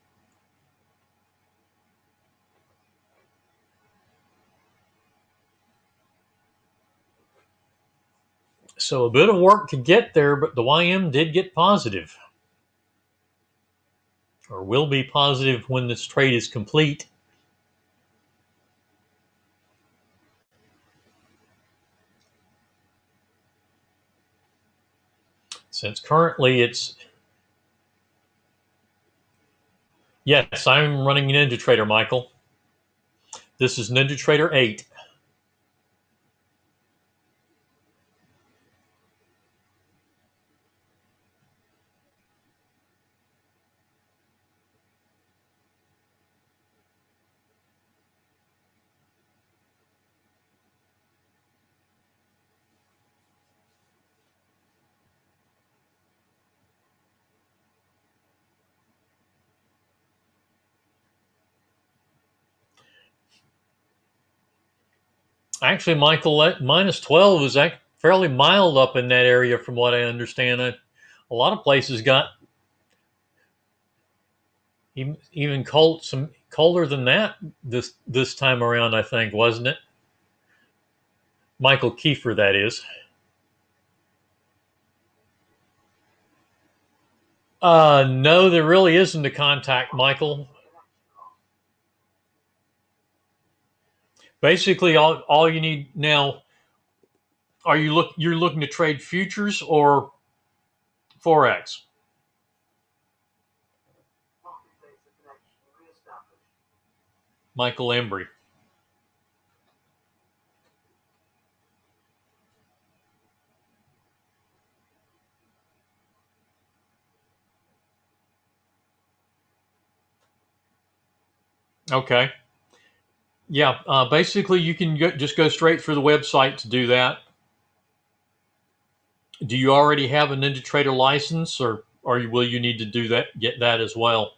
So a bit of work to get there, but the YM did get positive, or will be positive when this trade is complete. since currently it's, yes, I'm running NinjaTrader, Michael. This is NinjaTrader 8. Actually, Michael, minus 12 is fairly mild up in that area, from what I understand. A lot of places got even some colder than that this time around. I think, wasn't it, Michael Kiefer? That is. No, there really isn't a contact, Michael. Basically, all you need now. You're looking to trade futures or forex, Michael Embry? Okay. Yeah. Basically, you can just go straight through the website to do that. Do you already have a NinjaTrader license, or will you need to do that? Get that as well.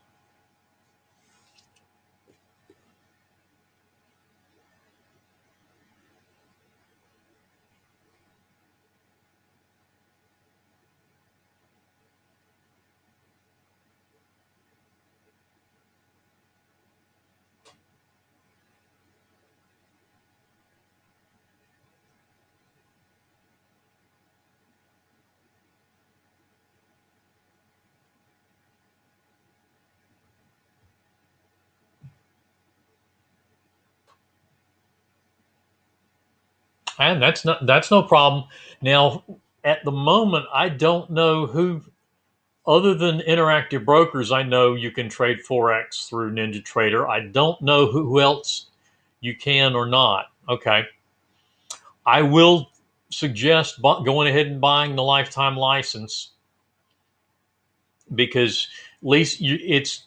And that's no problem. Now, at the moment, I don't know who other than Interactive Brokers. I know you can trade forex through NinjaTrader. I don't know who else you can or not. Okay, I will suggest going ahead and buying the lifetime license, because it's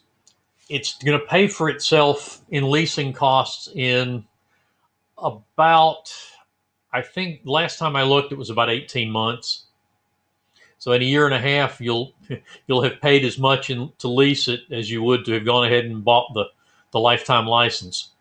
going to pay for itself in leasing costs in about, I think last time I looked, it was about 18 months. So in a year and a half, you'll have paid as much to lease it as you would to have gone ahead and bought the lifetime license.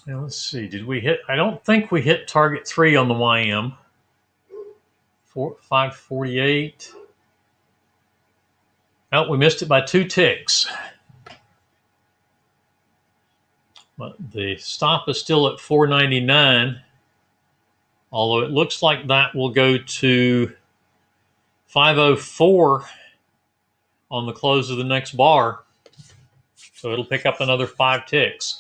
Now let's see. Did we hit? I don't think we hit target 3 on the YM. 548. Oh, we missed it by 2 ticks. But the stop is still at 499. Although it looks like that will go to 504 on the close of the next bar. So it'll pick up another 5 ticks.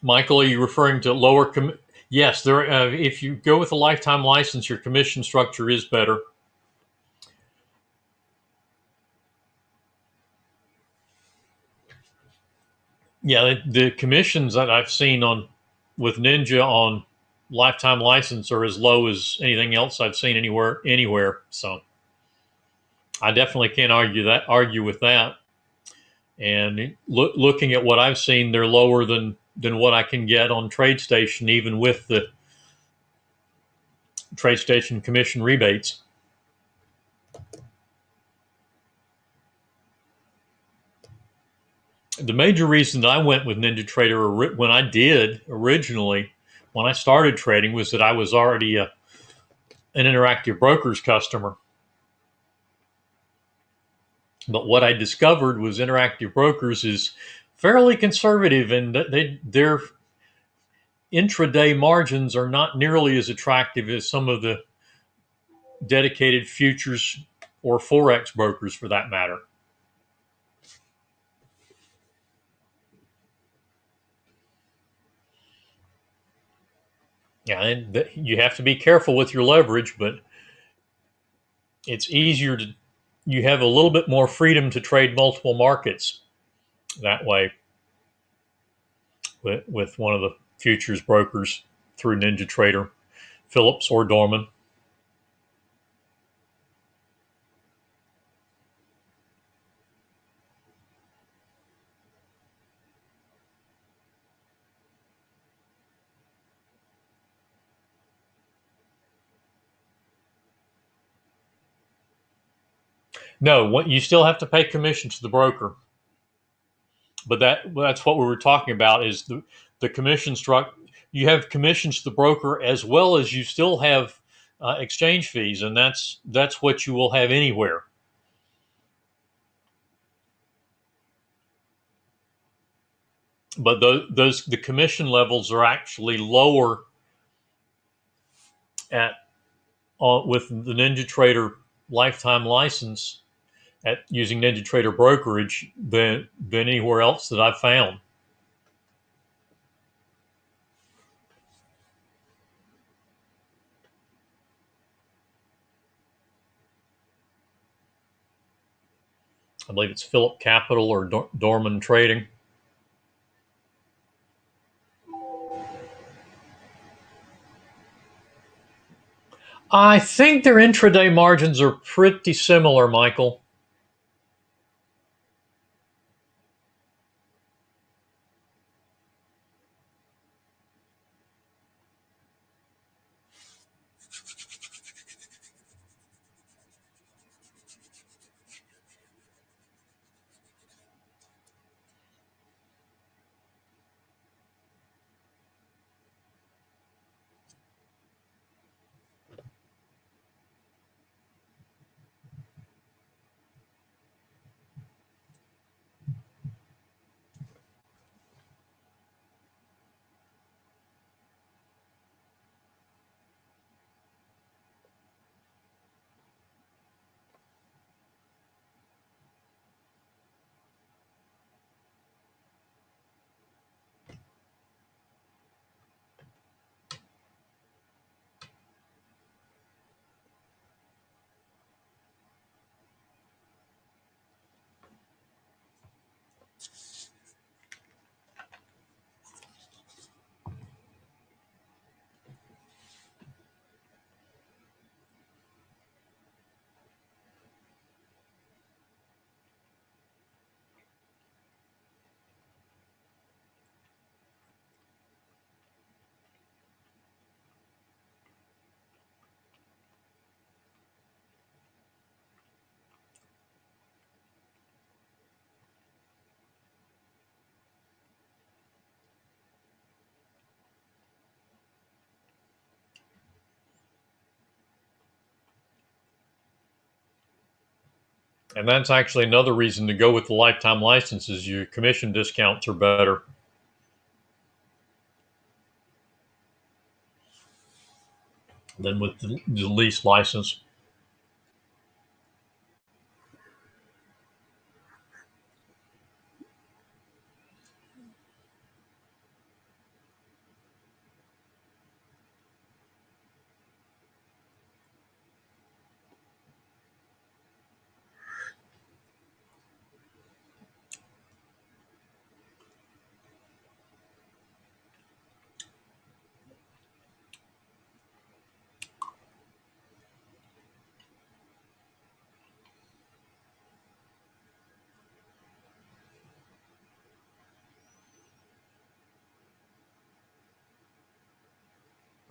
Michael, are you referring to lower? Yes, there. If you go with a lifetime license, your commission structure is better. Yeah, the commissions that I've seen on with Ninja on lifetime license are as low as anything else I've seen anywhere. So I definitely can't argue with that. And looking at what I've seen, they're lower than what I can get on TradeStation, even with the TradeStation commission rebates. The major reason I went with NinjaTrader when I did originally, when I started trading, was that I was already an Interactive Brokers customer. But what I discovered was Interactive Brokers is fairly conservative, and their intraday margins are not nearly as attractive as some of the dedicated futures or forex brokers, for that matter. Yeah, and you have to be careful with your leverage, but it's easier to. You have a little bit more freedom to trade multiple markets that way with one of the futures brokers through NinjaTrader, Phillips or Dorman. No, you still have to pay commission to the broker, but that's what we were talking about is the commission struck. You have commissions to the broker as well as you still have exchange fees, and that's what you will have anywhere. But those the commission levels are actually lower at with the NinjaTrader lifetime license at using NinjaTrader brokerage than anywhere else that I've found. I believe it's Phillip Capital or Dorman Trading. I think their intraday margins are pretty similar, Michael. And that's actually another reason to go with the lifetime licenses. Your commission discounts are better than with the lease license.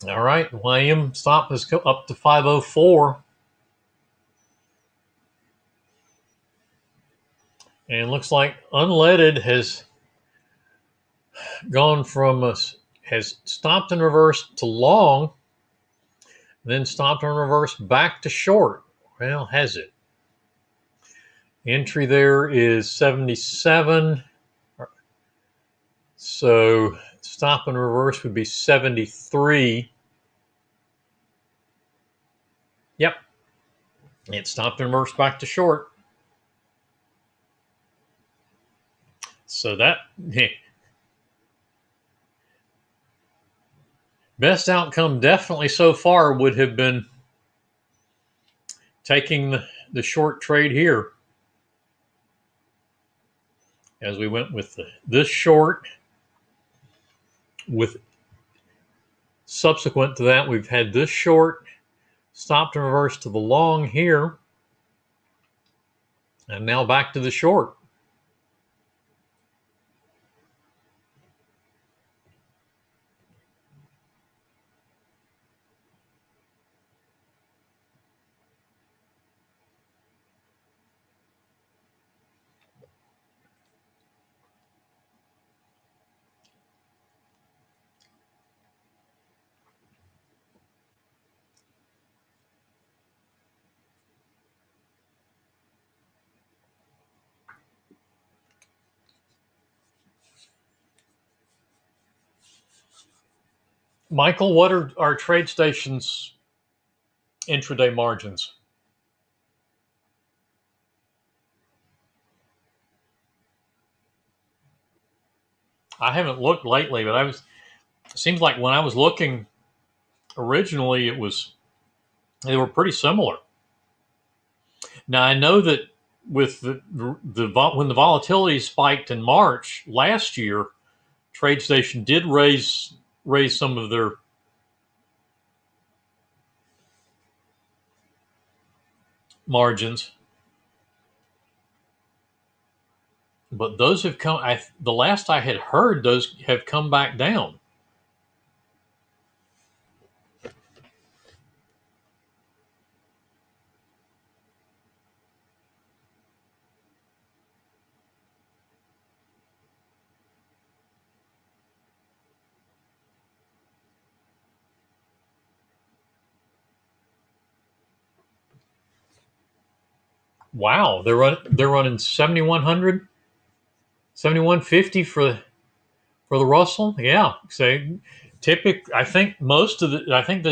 All right, YM stop is up to 504. And looks like unleaded has gone from has stopped in reverse to long, then stopped in reverse back to short. Well, has it? Entry there is 77. So stop in reverse would be 73. Yep. It stopped in reverse back to short. So that best outcome definitely so far would have been taking the short trade here. As we went with this short, with subsequent to that, we've had this short, stopped in reverse to the long here, and now back to the short. Michael, what are our trade stations' intraday margins? I haven't looked lately, but it seems like when I was looking originally, they were pretty similar. Now I know that with when the volatility spiked in March last year, TradeStation did raise some of their margins, but those have come. The last I had heard, those have come back down. Wow, they're running 7,100, 7,150 for the Russell. Yeah, so I think most of the I think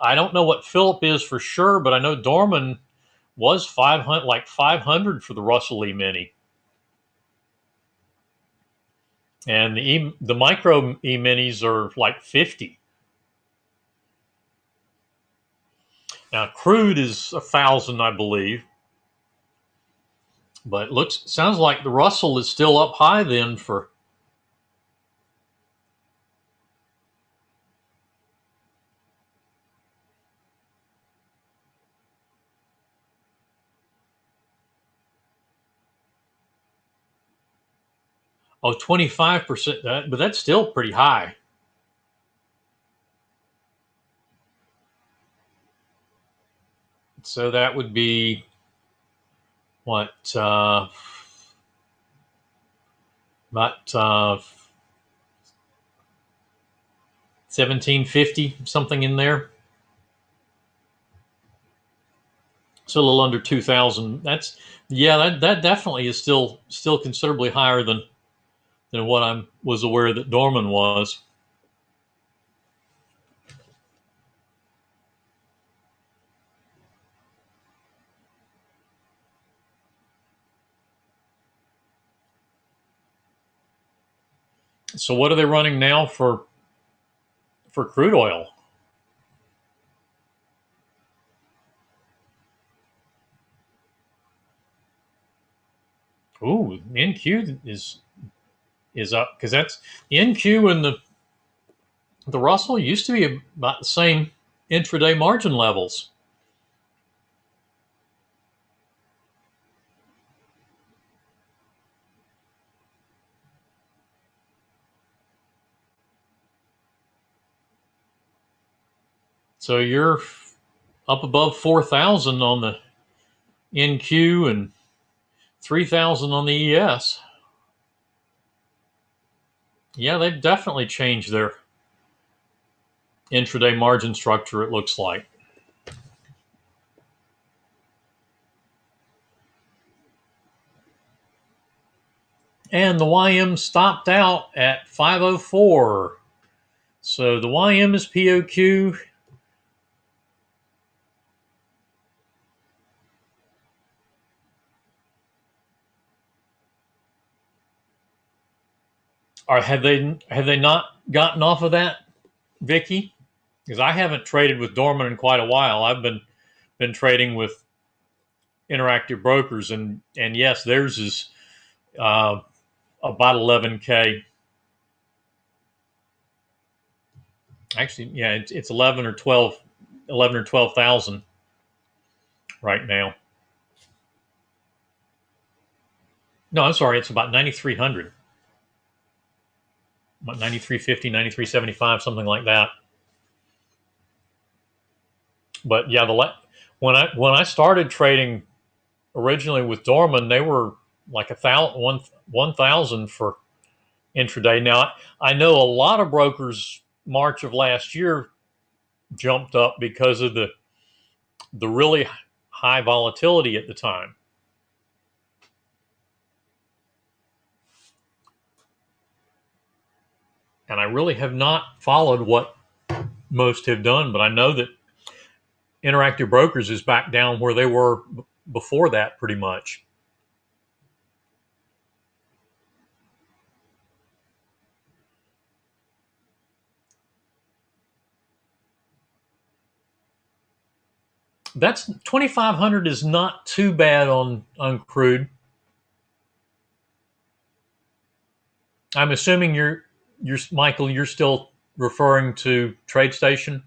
I don't know what Philip is for sure, but I know Dorman was 500, like 500 for the Russell E Mini, and the micro E Minis are like 50. Now crude is 1,000, I believe, but sounds like the Russell is still up high then for. Oh, 25%, but that's still pretty high. So that would be what, about 1750, something in there. So a little under 2,000. That definitely is still considerably higher than what I was aware that Dorman was. So what are they running now for crude oil? Ooh, NQ is up because that's the NQ and the Russell used to be about the same intraday margin levels. So you're up above 4,000 on the NQ and 3,000 on the ES. Yeah, they've definitely changed their intraday margin structure, it looks like. And the YM stopped out at 504. So the YM is POQ. Or have they not gotten off of that, Vicky? Because I haven't traded with Dorman in quite a while. I've been trading with Interactive Brokers, and yes, theirs is about 11K. Actually, yeah, it's 11 or 12,000 right now. No, I'm sorry, it's about 9,300. About 9,350, 9,375, something like that. But yeah, when I started trading originally with Dorman, they were like 1,000 for intraday. Now I know a lot of brokers March of last year jumped up because of the really high volatility at the time. And I really have not followed what most have done, but I know that Interactive Brokers is back down where they were before that, pretty much. That's 2,500 is not too bad on crude. I'm assuming you're Michael. You're still referring to TradeStation.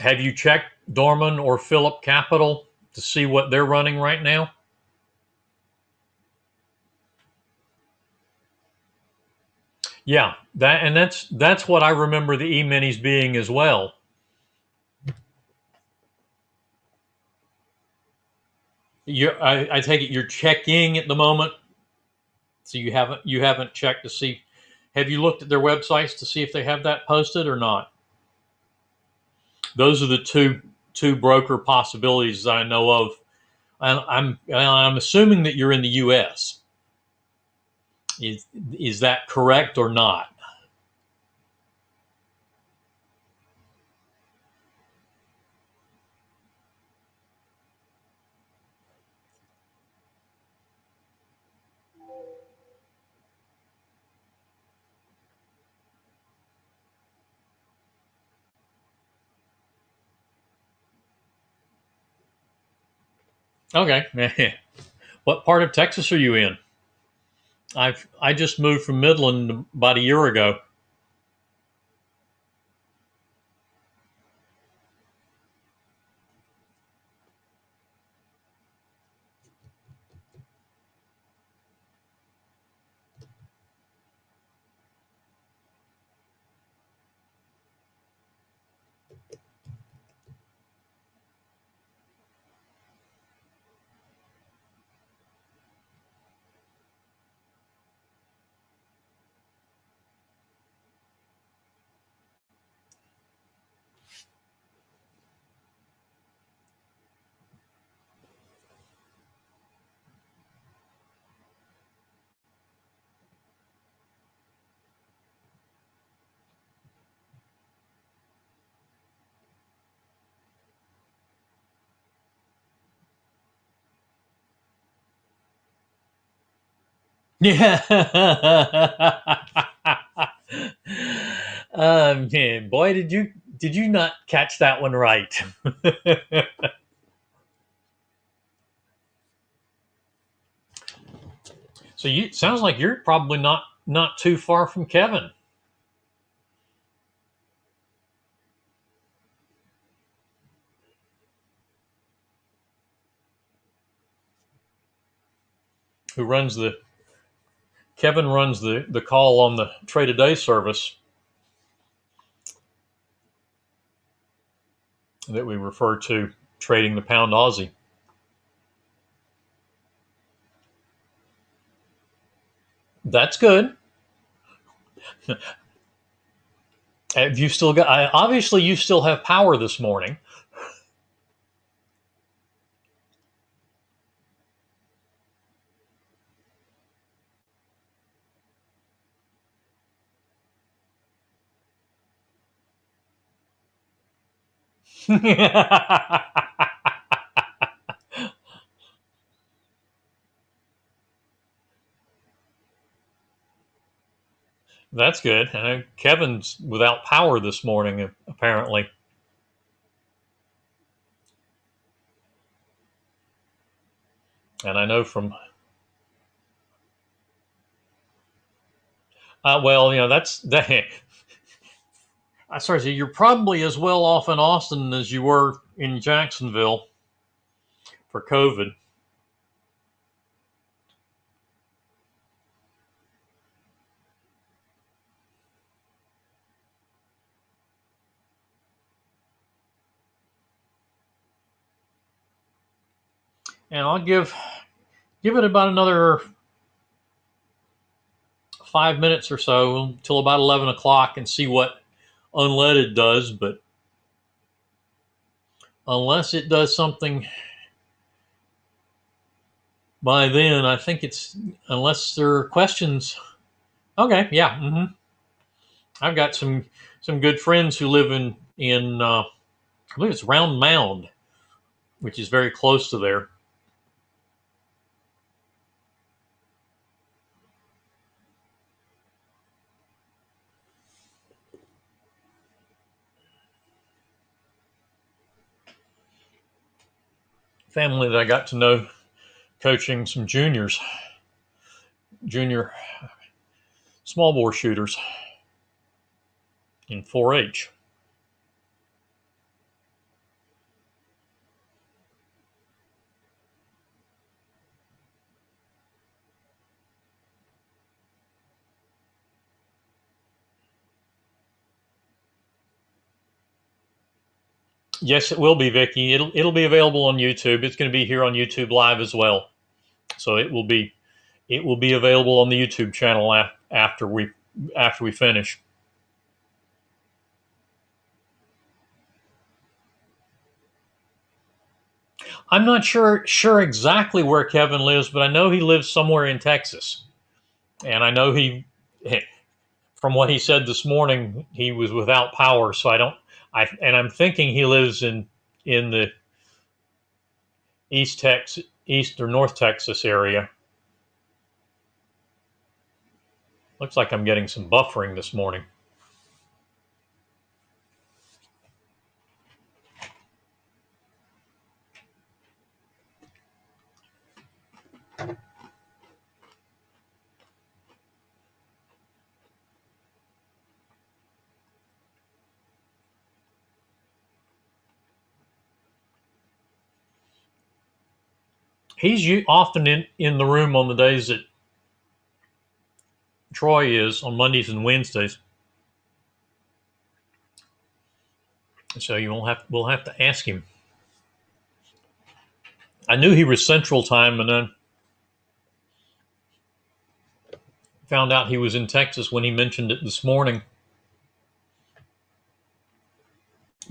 Have you checked Dorman or Phillip Capital to see what they're running right now? Yeah, that's what I remember the E-minis being as well. I take it you're checking at the moment, so you haven't checked to see. Have you looked at their websites to see if they have that posted or not? Those are the two broker possibilities that I know of. I'm assuming that you're in the U.S. Is that correct or not? Okay. What part of Texas are you in? I just moved from Midland about a year ago. Yeah. Man, boy, did you not catch that one right? So you sounds like you're probably not too far from Kevin. who runs Kevin runs the call on the trade a day service that we refer to trading the pound Aussie. That's good. Have you still got? Obviously, you still have power this morning. That's good. Kevin's without power this morning, apparently. And I know from, well, that's that. I sorry, so you're probably as well off in Austin as you were in Jacksonville for COVID. And I'll give it about another 5 minutes or so till about 11 o'clock and see what unleaded does. But unless it does something by then, I think it's, unless there are questions. Okay, yeah. I've got some good friends who live in I believe it's Round Mound, which is very close to there. Family that I got to know coaching some junior small bore shooters in 4-H. Yes, it will be, Vicky. It'll be available on YouTube. It's going to be here on YouTube Live as well. So it will be available on the YouTube channel after we finish. I'm not sure exactly where Kevin lives, but I know he lives somewhere in Texas, and I know from what he said this morning, he was without power. So I'm thinking he lives in the East or North Texas area. Looks like I'm getting some buffering this morning. He's often in the room on the days that Troy is, on Mondays and Wednesdays. So we'll have to ask him. I knew he was Central Time, and then found out he was in Texas when he mentioned it this morning,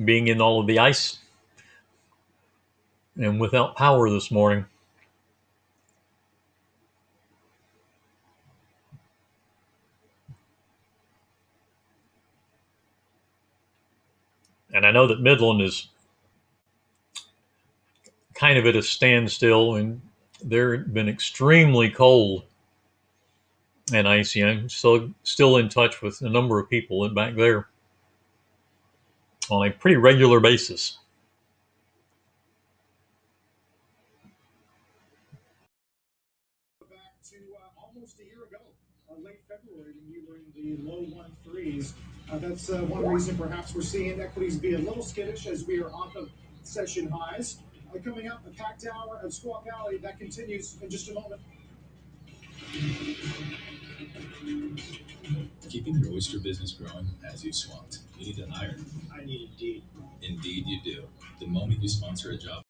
being in all of the ice and without power this morning. And I know that Midland is kind of at a standstill, and they've been extremely cold and icy. I'm still in touch with a number of people back there on a pretty regular basis. Back to almost a year ago, late February, when you were in the low 1.3s. That's one reason perhaps we're seeing equities be a little skittish as we are off of session highs. Coming up, the packed hour of Squaw Valley, that continues in just a moment. Keeping your oyster business growing as you swamped. You need to hire. I need Indeed. Indeed, you do. The moment you sponsor a job.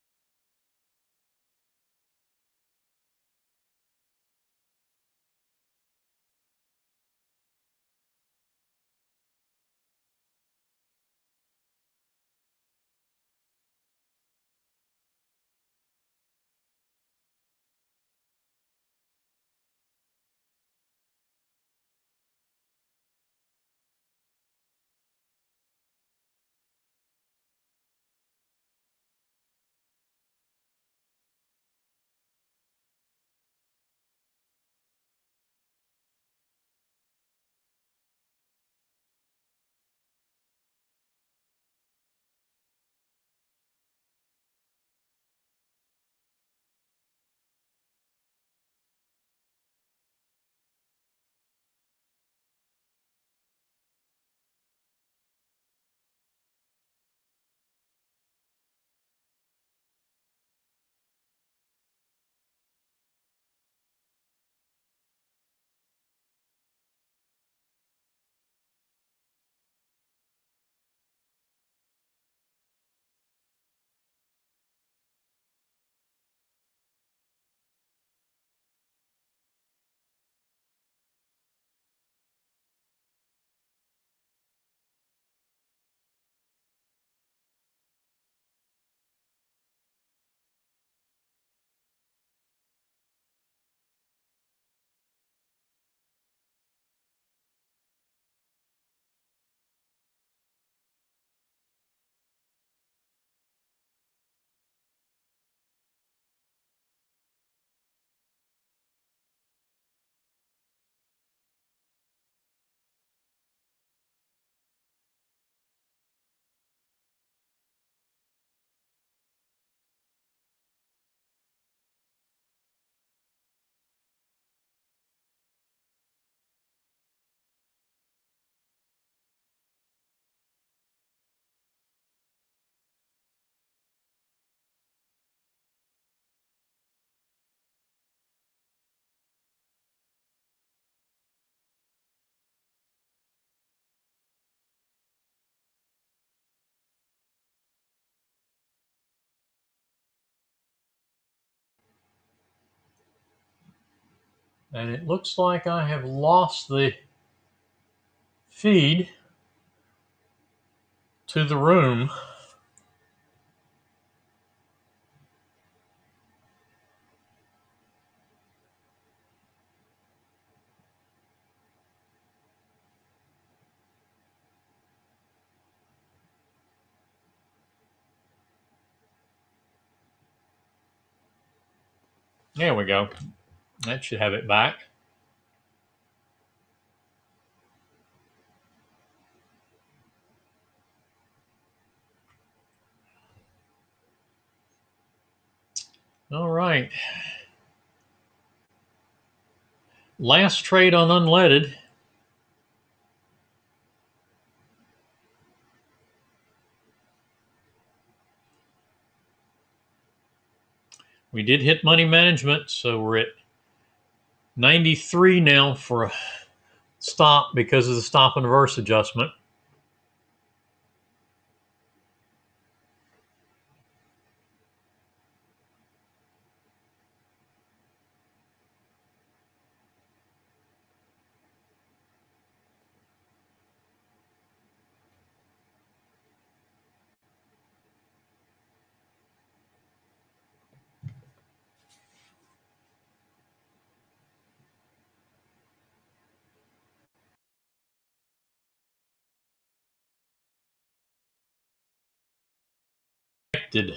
And it looks like I have lost the feed to the room. There we go. That should have it back. All right. Last trade on unleaded. We did hit money management, so we're at 93 now for a stop because of the stop and reverse adjustment. Did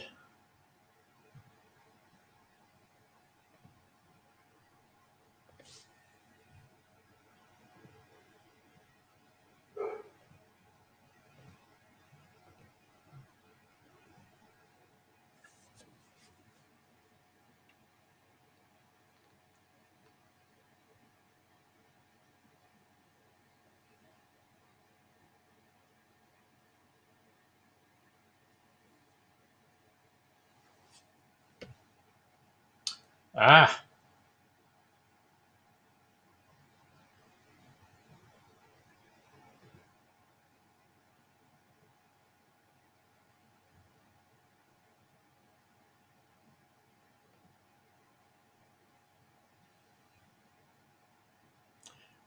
ah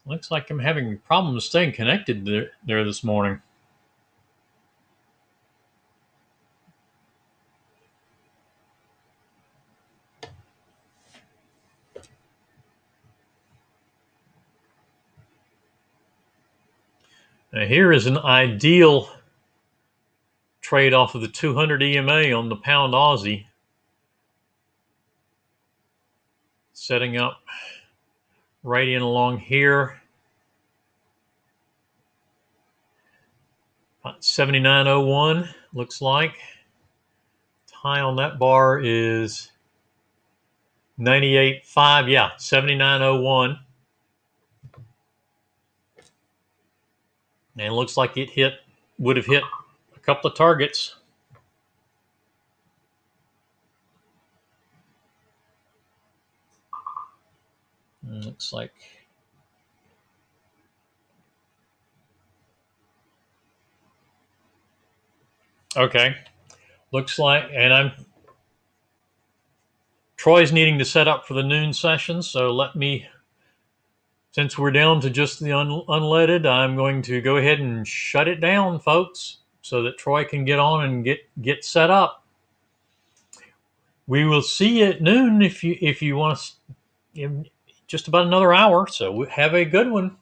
Looks like I'm having problems staying connected there this morning. Now here is an ideal trade off of the 200 EMA on the pound Aussie. Setting up right in along here. About 79.01 looks like. High on that bar is 98.5. Yeah, 79.01. And it looks like it would have hit a couple of targets. Looks like okay. Looks like, and Troy's needing to set up for the noon session, so since we're down to just the unleaded, I'm going to go ahead and shut it down, folks, so that Troy can get on and get set up. We will see you at noon if you want to, in just about another hour. So have a good one.